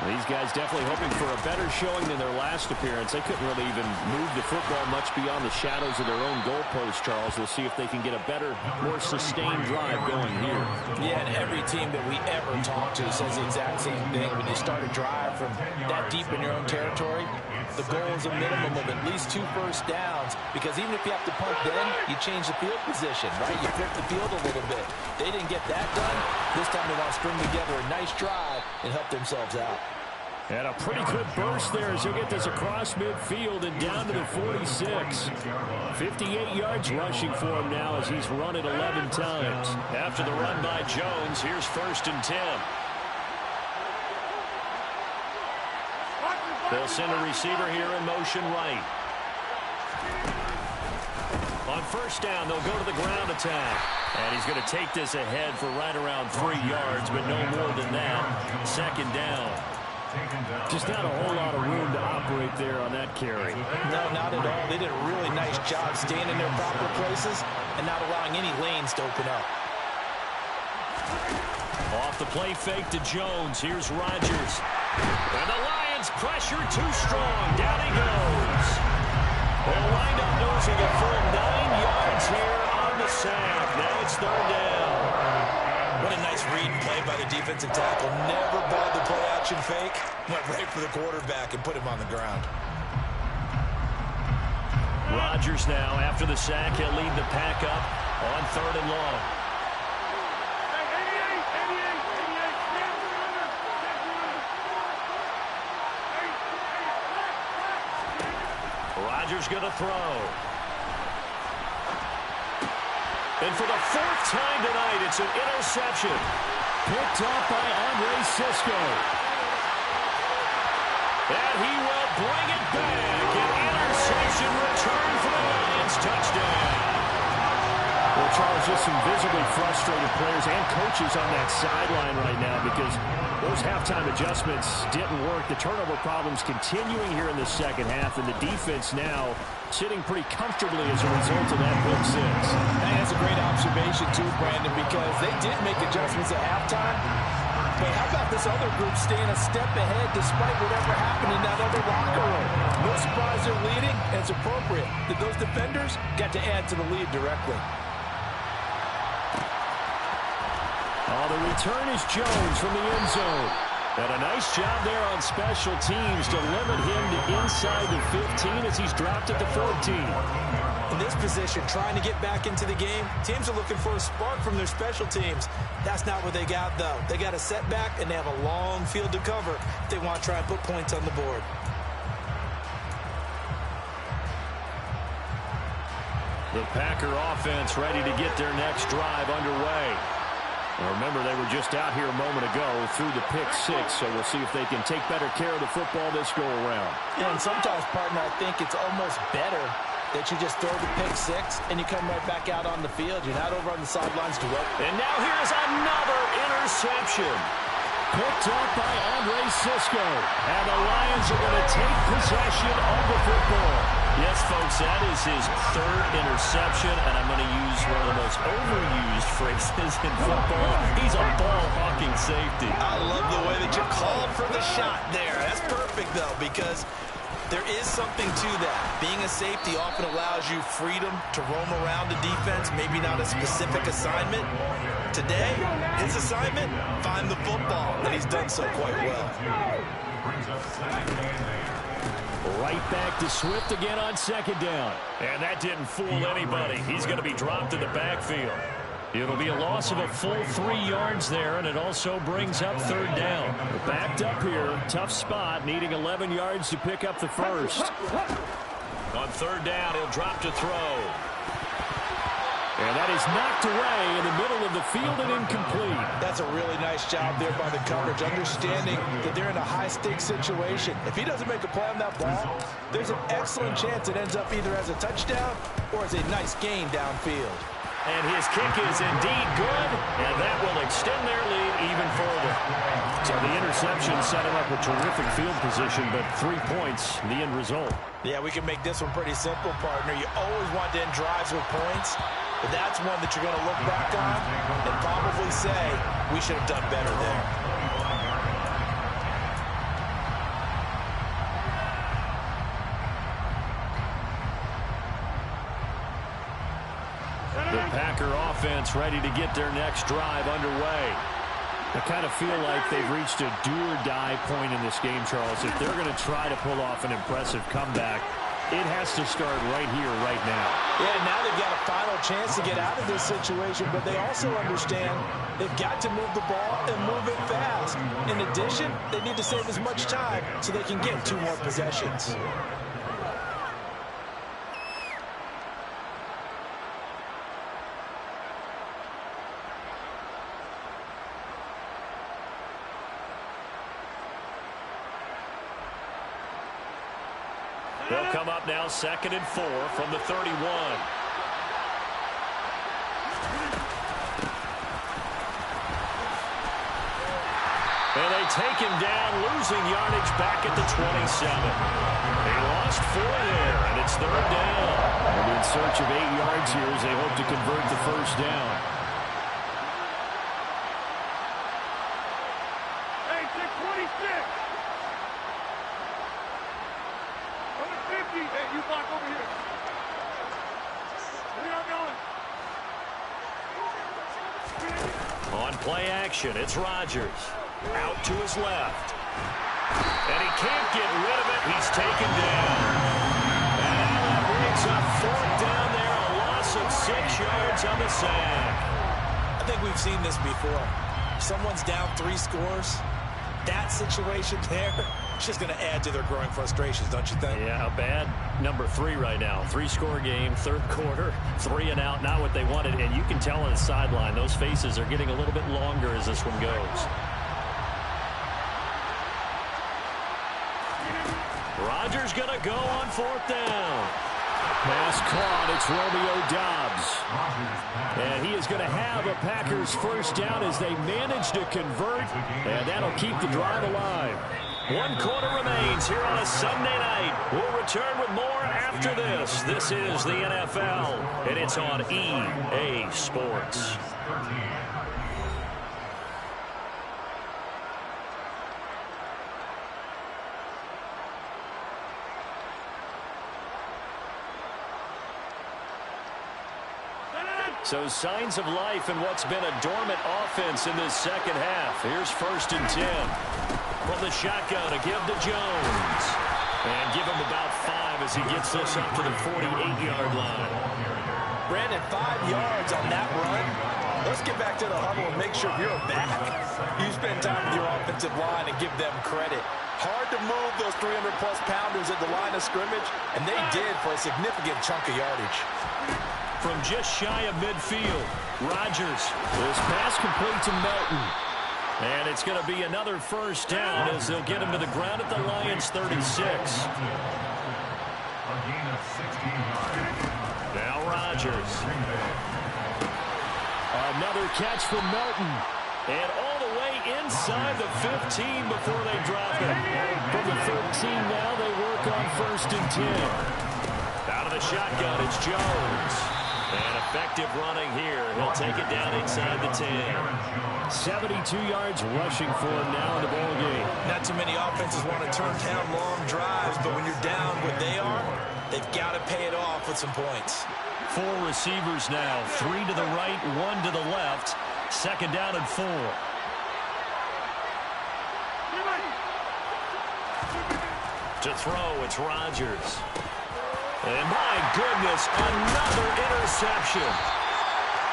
These guys definitely hoping for a better showing than their last appearance. They couldn't really even move the football much beyond the shadows of their own goalpost, Charles. We'll see if they can get a better, more sustained drive going here. Yeah, and every team that we ever talk to says the exact same thing. When you start a drive from that deep in your own territory, the goal is a minimum of at least 2 first downs, because even if you have to punt then, you change the field position, right? You flip the field a little bit. They didn't get that done. This time they want to string together a nice drive and help themselves out. And a pretty good burst there as he'll get this across midfield and down to the 46. 58 yards rushing for him now as he's run it 11 times. After the run by Jones, here's 1st and 10. They'll send a receiver here in motion right. On 1st down, they'll go to the ground attack. And he's going to take this ahead for right around 3 yards, but no more than that. 2nd down. Just not a whole lot of room to operate there on that carry. No, not at all. They did a really nice job staying in their proper places and not allowing any lanes to open up. Off the play fake to Jones. Here's Rodgers. And the Lions pressure too strong. Down he goes. They'll wind up losing a full 9 yards here on the sack. Now it's 3rd down. What a nice read and play by the defensive tackle. Never bought the play-action fake. Went right for the quarterback and put him on the ground. Rodgers now, after the sack, he'll lead the pack up on 3rd and long. Rodgers going to throw. And for the 4th time tonight, it's an interception. Picked up by Andre Cisco. And he will bring it back. An interception return for the Lions. Touchdown. Well, Charles, just some visibly frustrated players and coaches on that sideline right now because those halftime adjustments didn't work. The turnover problems continuing here in the second half, and the defense now sitting pretty comfortably as a result of that pick 6. And that's a great observation, too, Brandon, because they did make adjustments at halftime. But how about this other group staying a step ahead despite whatever happened in that other locker room? No surprise they're leading, and it's appropriate that those defenders got to add to the lead directly. Oh, the return is Jones from the end zone. And a nice job there on special teams to limit him to inside the 15 as he's dropped at the 14. In this position, trying to get back into the game, teams are looking for a spark from their special teams. That's not what they got, though. They got a setback, and they have a long field to cover if they want to try and put points on the board. The Packer offense ready to get their next drive underway. Well, remember, they were just out here a moment ago through the pick 6, so we'll see if they can take better care of the football this go-around. And sometimes, partner, I think it's almost better that you just throw the pick 6 and you come right back out on the field. You're not over on the sidelines to work. And now here's another interception. Picked up by Andre Cisco. And the Lions are going to take possession of the football. Yes, folks, that is his 3rd interception, and I'm going to use one of the most overused phrases in football. He's a ball-hawking that safety. I love the way that you called for the shot there. That's perfect, though, because there is something to that. Being a safety often allows you freedom to roam around the defense, maybe not a specific assignment. Today, his assignment, find the football, and he's done so quite well. Right back to Swift again on second down. And that didn't fool anybody. He's going to be dropped in the backfield. It'll be a loss of a full 3 yards there, and it also brings up third down. Backed up here, tough spot, needing 11 yards to pick up the first. On third down, he'll drop to throw. And that is knocked away in the middle of the field and incomplete. That's a really nice job there by the coverage, understanding that they're in a high-stakes situation. If he doesn't make a play on that ball, there's an excellent chance it ends up either as a touchdown or as a nice gain downfield. And his kick is indeed good, and that will extend their lead even further. So the interception set him up with terrific field position, but 3 points, the end result. Yeah, we can make this one pretty simple, partner. You always want to end drives with points, but that's one that you're going to look back on and probably say, we should have done better there. The Packer offense ready to get their next drive underway. I kind of feel like they've reached a do-or-die point in this game, Charles. If they're going to try to pull off an impressive comeback, it has to start right here, right now. Yeah, now they've got a final chance to get out of this situation, but they also understand they've got to move the ball and move it fast. In addition, they need to save as much time so they can get 2 more possessions. They'll come up now 2nd and 4 from the 31. And they take him down, losing yardage back at the 27. They lost 4 there, and it's third down. And in search of 8 yards here as they hope to convert the first down. Hey, 626. Hey, you block over here. Where y'all going? On play action, it's Rodgers. Out to his left. And he can't get rid of it. He's taken down. And that brings up fourth down there. A loss of 6 yards on the sack. I think we've seen this before. Someone's down 3 scores. That situation there, it's just going to add to their growing frustrations, don't you think? Yeah, bad number 3 right now. 3-score game, third quarter, 3 and out, not what they wanted. And you can tell on the sideline, those faces are getting a little bit longer as this one goes. Rodgers going to go on fourth down. Pass caught. It's Romeo Doubs. And he is going to have a Packers first down as they manage to convert. And that'll keep the drive alive. 1 quarter remains here on a Sunday night. We'll return with more after this. This is the NFL, and it's on EA Sports. So signs of life in what's been a dormant offense in this second half. Here's 1st and 10. From the shotgun to give to Jones. And give him about 5 as he gets this up to the 48-yard line. Brandon, 5 yards on that run. Let's get back to the huddle and make sure you're back. You spend time with your offensive line and give them credit. Hard to move those 300-plus pounders at the line of scrimmage, and they did for a significant chunk of yardage. From just shy of midfield, Rodgers. This pass complete to Melton. And it's going to be another first down as they'll get him to the ground at the Lions 36. Now Rodgers. Another catch from Melton. And all the way inside the 15 before they drop it. From the 13 now, they work on 1st and 10. Out of the shotgun, it's Jones. And effective running here. He'll take it down inside the 10. 72 yards rushing for him now in the ball game. Not too many offenses want to turn down long drives, but when you're down what they are, they've got to pay it off with some points. 4 receivers now. 3 to the right, 1 to the left. Second down and 4. To throw, it's Rodgers. And my goodness, another interception.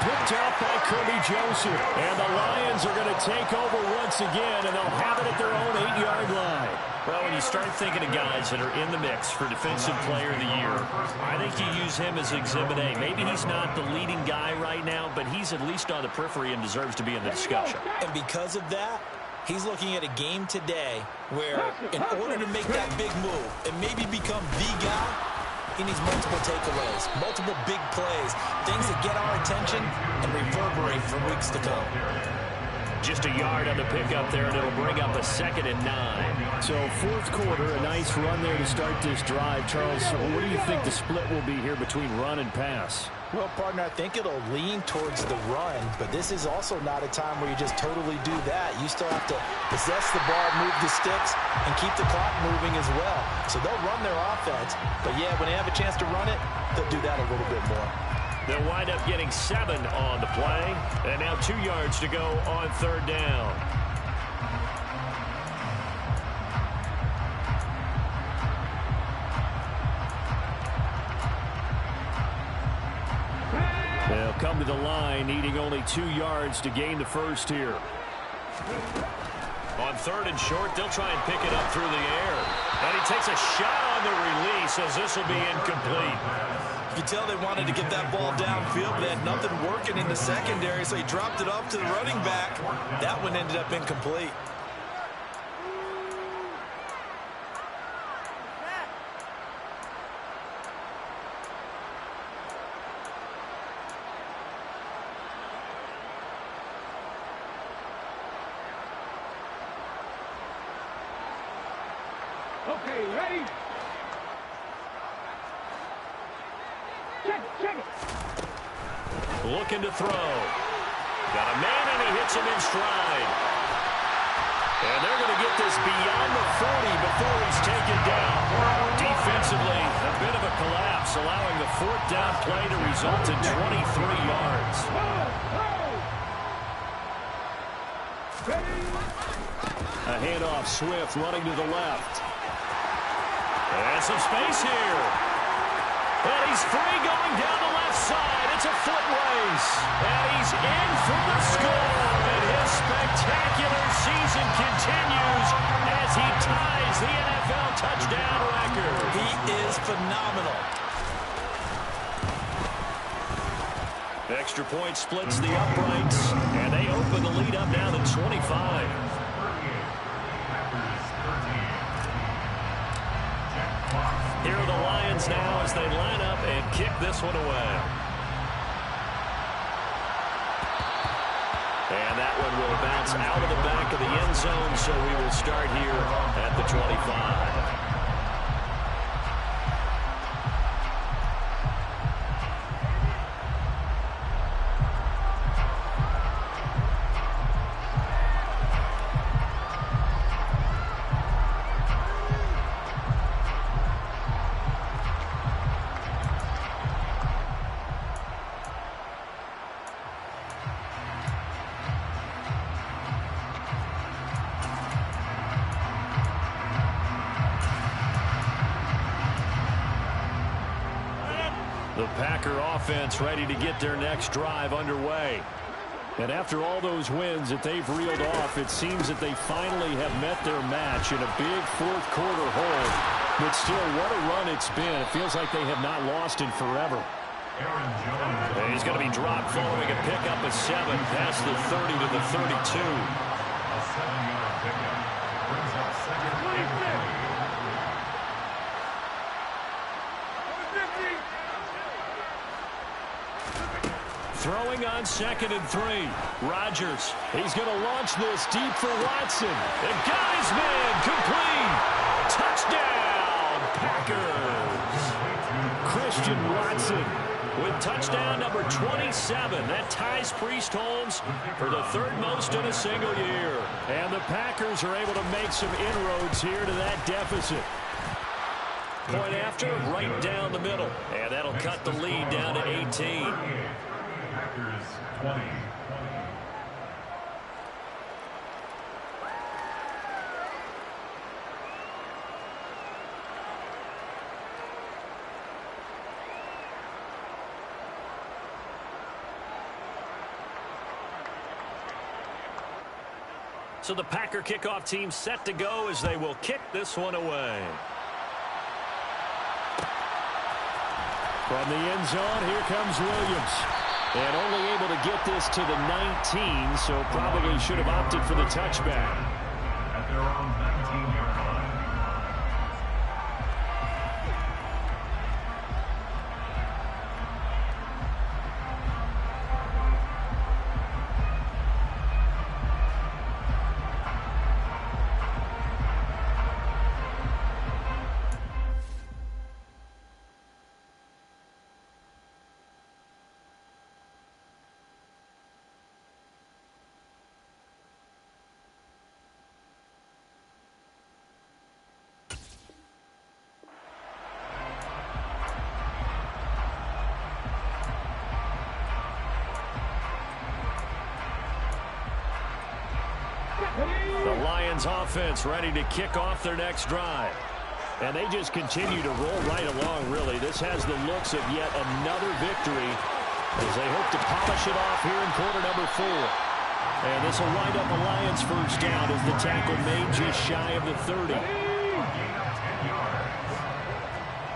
Picked out by Kirby Joseph. And the Lions are going to take over once again, and they'll have it at their own 8-yard line. Well, when you start thinking of guys that are in the mix for Defensive Player of the Year, I think you use him as Exhibit A. Maybe he's not the leading guy right now, but he's at least on the periphery and deserves to be in the discussion. And because of that, he's looking at a game today where in order to make that big move and maybe become the guy, he needs multiple takeaways, multiple big plays, things that get our attention and reverberate for weeks to come. Just a yard on the pickup there, and it'll bring up a 2nd and 9. So fourth quarter, a nice run there to start this drive. Charles, what do you think the split will be here between run and pass? Well, partner, I think it'll lean towards the run, but this is also not a time where you just totally do that. You still have to possess the ball, move the sticks, and keep the clock moving as well. So they'll run their offense, but yeah, when they have a chance to run it, they'll do that a little bit more. They'll wind up getting 7 on the play, and now 2 yards to go on 3rd down. They'll come to the line, needing only 2 yards to gain the first here. On 3rd and short, they'll try and pick it up through the air. And he takes a shot on the release as this will be incomplete. You could tell they wanted to get that ball downfield, but they had nothing working in the secondary, so he dropped it off to the running back. That one ended up incomplete. Okay, ready? Check it. Looking to throw. Got a man, and he hits him in stride. And they're going to get this beyond the 40 before he's taken down. Defensively, a bit of a collapse, allowing the 4th down play to result in 23 yards. A handoff, Swift running to the left. And some space here. And he's free going down the left side. It's a foot race. And he's in for the score. And his spectacular season continues as he ties the NFL touchdown record. He is phenomenal. Extra point splits the uprights. And they open the lead up now to 25. Here are the Lions now as they line up and kick this one away. And that one will bounce out of the back of the end zone, so we will start here at the 25. The Packer offense ready to get their next drive underway. And after all those wins that they've reeled off, it seems that they finally have met their match in a big fourth quarter hold. But still, what a run it's been. It feels like they have not lost in forever. And he's going to be dropped following a pickup of 7 past the 30 to the 32. Throwing on 2nd and 3. Rodgers. He's going to launch this deep for Watson. And Geisman complete. Touchdown, Packers. Christian Watson with touchdown number 27. That ties Priest Holmes for the third most in a single year. And the Packers are able to make some inroads here to that deficit. Point after, right down the middle. And that'll cut the lead down to 18. Packers 20. So the Packer kickoff team set to go as they will kick this one away. From the end zone, here comes Williams. And only able to get this to the 19, so probably should have opted for the touchback. At their own 19-yard line. The Lions offense ready to kick off their next drive. And they just continue to roll right along, really. This has the looks of yet another victory as they hope to polish it off here in quarter number 4. And this will wind up a Lions first down as the tackle made just shy of the 30.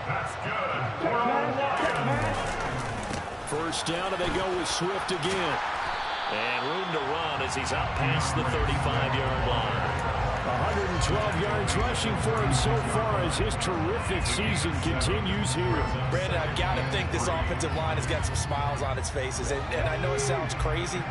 That's good. First down, and they go with Swift again. And room to run as he's out past the 35-yard line. 112 yards rushing for him so far as his terrific season continues here. Brandon, I've got to think this offensive line has got some smiles on its faces. And I know it sounds crazy,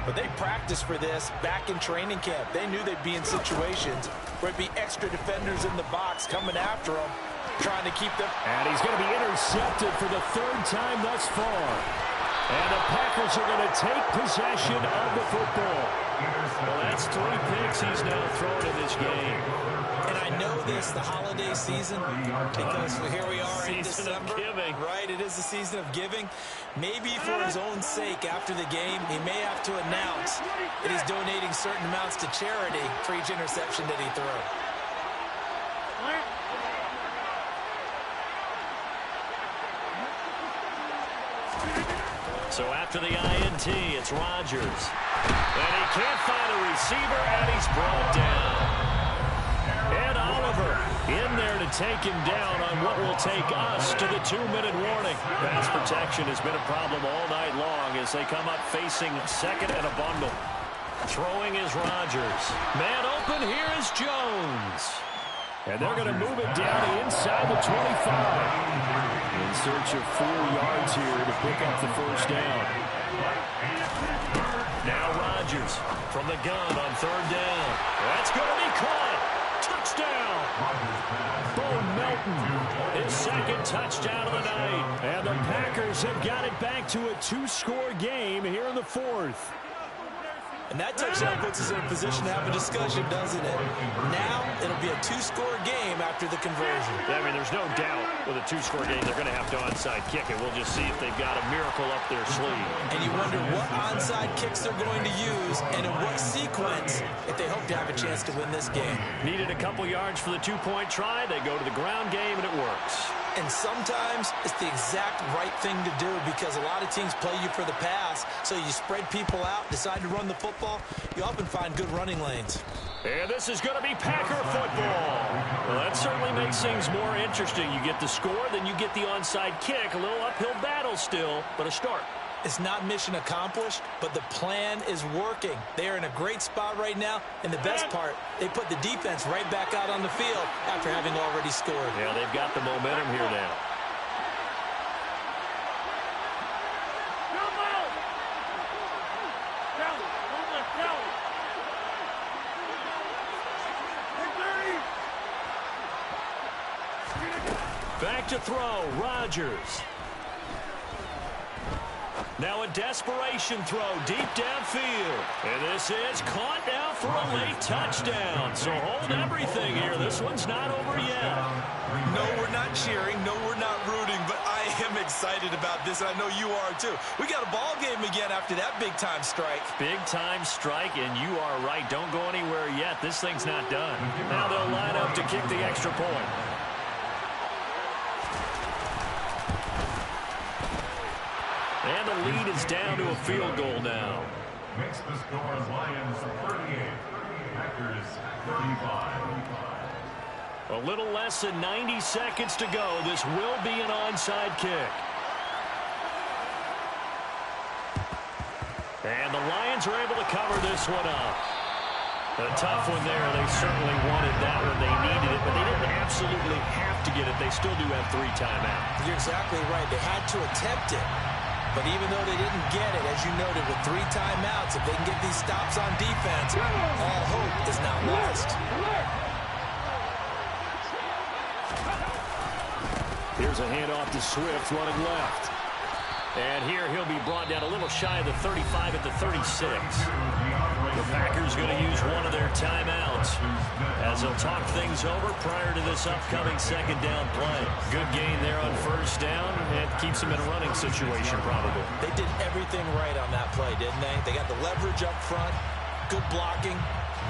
but they practiced for this back in training camp. They knew they'd be in situations where it'd be extra defenders in the box coming after them, trying to keep them. And he's going to be intercepted for the third time thus far. And the Packers are going to take possession of the football. Well, that's 3 picks he's now thrown in this game. And I know this, the holiday season, because here we are in December. Right, it is the season of giving. Maybe for his own sake, after the game, he may have to announce that he's donating certain amounts to charity for each interception that he threw. So after the INT, it's Rodgers. And he can't find a receiver, and he's brought down. Ed Oliver in there to take him down on what will take us to the 2-minute warning. Pass protection has been a problem all night long as they come up facing second and a bundle. Throwing is Rodgers. Man open, here is Jones. And they're going to move it down inside the 25. In search of 4 yards here to pick up the first down. Now Rodgers from the gun on 3rd down. That's going to be caught. Touchdown. Bo Melton. His second touchdown of the night. And the Packers have got it back to a 2-score game here in the 4th. And that touchdown puts us in a position to have a discussion, doesn't it? Now, it'll be a 2-score game after the conversion. Yeah, I mean, there's no doubt with a 2-score game, they're going to have to onside kick it. We'll just see if they've got a miracle up their sleeve. And you wonder what onside kicks they're going to use and in what sequence if they hope to have a chance to win this game. Needed a couple yards for the 2-point try. They go to the ground game, and it works. And sometimes it's the exact right thing to do because a lot of teams play you for the pass, so you spread people out, decide to run the football, you often find good running lanes. And this is going to be Packer football. Well, that certainly makes things more interesting. You get the score, then you get the onside kick. A little uphill battle still, but a start. It's not mission accomplished, but the plan is working. They are in a great spot right now, and the best part, they put the defense right back out on the field after having already scored. Yeah, they've got the momentum here now. Back to throw, Rodgers. Now a desperation throw deep downfield. And this is caught now for a late touchdown. So hold everything here. This one's not over yet. No, we're not cheering. No, we're not rooting. But I am excited about this, and I know you are too. We got a ball game again after that big-time strike. Big-time strike, and you are right. Don't go anywhere yet. This thing's not done. Now they'll line up to kick the extra point. And the lead is down to a field goal now. Makes the score Lions 38, Packers 35. A little less than 90 seconds to go. This will be an onside kick. And the Lions are able to cover this one up. A tough one there. They certainly wanted that one. They needed it, but they didn't absolutely have to get it. They still do have 3 timeouts. You're exactly right. They had to attempt it. But even though they didn't get it, as you noted, with 3 timeouts, if they can get these stops on defense, all hope is not lost. Here's a handoff to Swift running left. And here he'll be brought down a little shy of the 35 at the 36. The Packers going to use one of their timeouts as they'll talk things over prior to this upcoming second down play. Good gain there on first down. It keeps them in a running situation probably. They did everything right on that play, didn't they? They got the leverage up front, good blocking,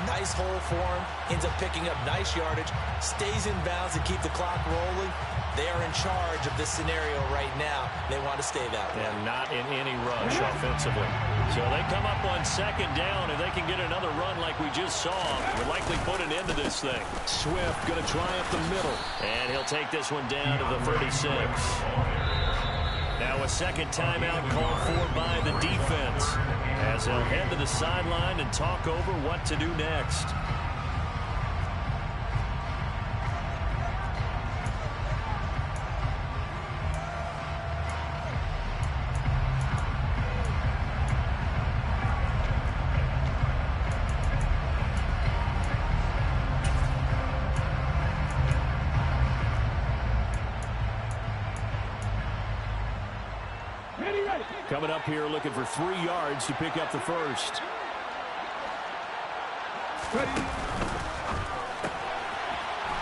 nice hole for him, ends up picking up nice yardage, stays in bounds to keep the clock rolling. They are in charge of this scenario right now. They want to stay that way. And not in any rush offensively. So they come up on second down. If they can get another run like we just saw, we'll likely put an end to this thing. Swift going to try up the middle. And he'll take this one down to the 36. Now a second timeout called for by the defense as they'll head to the sideline and talk over what to do next. Coming up here looking for 3 yards to pick up the first. Ready.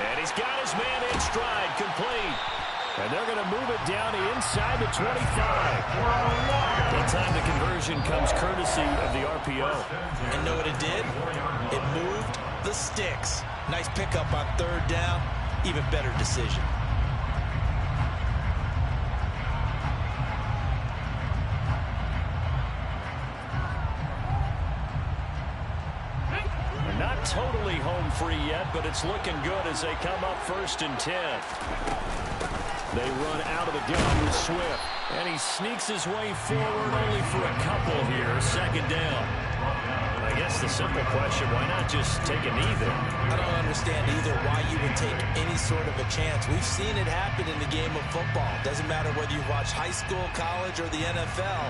And he's got his man in stride, complete. And they're going to move it down to inside the 25. That time the conversion comes courtesy of the RPO. And know what it did? It moved the sticks. Nice pickup on third down. Even better decision. Totally home free yet, but it's looking good as they come up 1st and 10. They run out of the gun with Swift, and he sneaks his way forward only for a couple here. Second down. I guess the simple question, why not just take a knee there? I don't understand either why you would take any sort of a chance. We've seen it happen in the game of football. Doesn't matter whether you watch high school, college, or the NFL.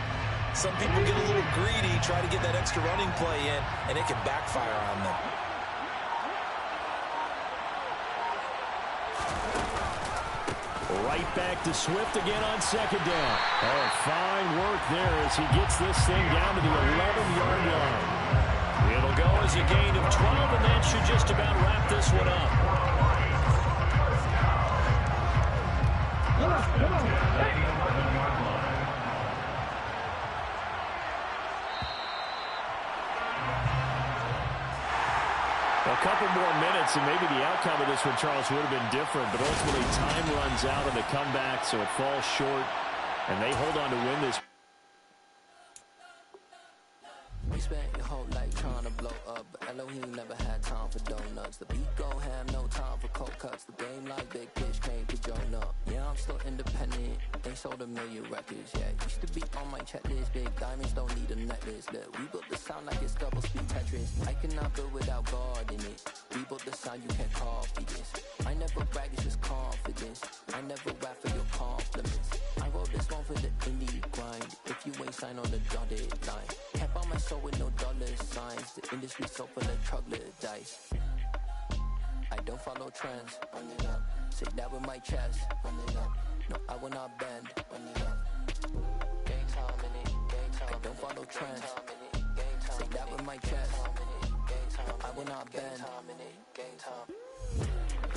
Some people get a little greedy, try to get that extra running play in, and it can backfire on them. Right back to Swift again on second down. Oh, fine work there as he gets this thing down to the 11-yard line. It'll go as a gain of 12, and that should just about wrap this one up. A couple more minutes, and maybe the outcome of this one, Charles, would have been different. But ultimately, time runs out on the comeback, so it falls short, and they hold on to win this. We spent your whole life trying to blow up, but Elohim never had time for donuts. The beat gon' have no time for cold cuts. The game like Big Pitch came to join up. Yeah, I'm still independent. Ain't sold a million records yet. Used to be on my checklist. Big diamonds don't need a necklace. Look, we built the sound like it's double speed Tetris. I cannot build without God in it. We built the sound, you can't copy this. I never brag, it's just confidence. I never rap for your compliments. I wrote this one for the indie grind. If you ain't signed on the dotted line, kept on my soul with no dollar signs. The industry so full of troglodytes. I don't follow trends. Run it up. Say that with my chest. Run it up. No, I will not bend. Run it up. Game time in it. Don't follow trends. Say that with my chest. I will not bend.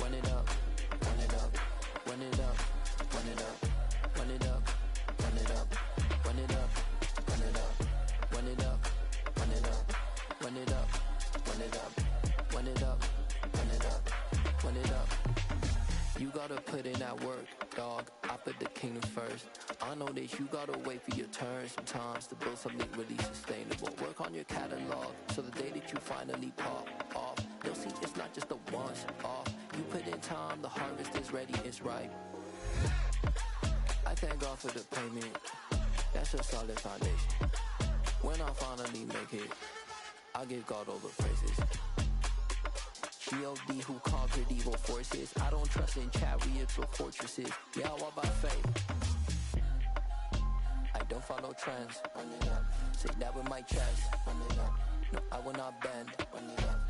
Run it up, run it up, run it up, run it up, run it up, run it up, run it up, run it up, run it up, run it up, run it up, run it up, run it up, run it up, run it up. You gotta put in that work, dog. I put the kingdom first. I know that you gotta wait for your turn sometimes to build something really sustainable. Work on your catalog, so the day that you finally pop off, they'll see it's not just a once off. You put in time, the harvest is ready, it's ripe. I thank God for the payment, that's a solid foundation. When I finally make it, I give God all the praises. G.O.D. who conquered evil forces. I don't trust in chariots or fortresses. Yeah, I walk by faith. I don't follow trends. Run it up. Say that with my chest. Run it up. No, I will not bend. Run it up.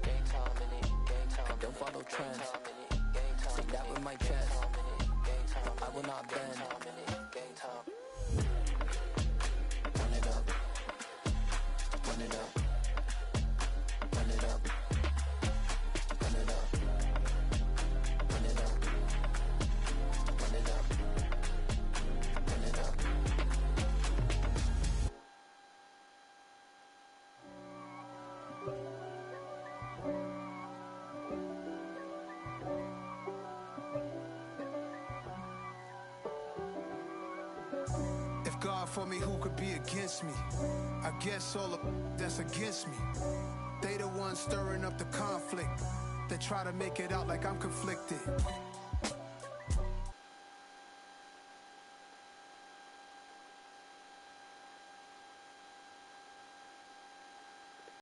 Game time in it. Game time. I don't follow trends. Say that with my chest. No, I will not bend. Game time. Run it up. Run it up. Run it up. Run it up. Run it up. Run it up. Run it up. If God for me, who could be against me? I guess all of that's against me. They the ones stirring up the conflict. They try to make it out like I'm conflicted.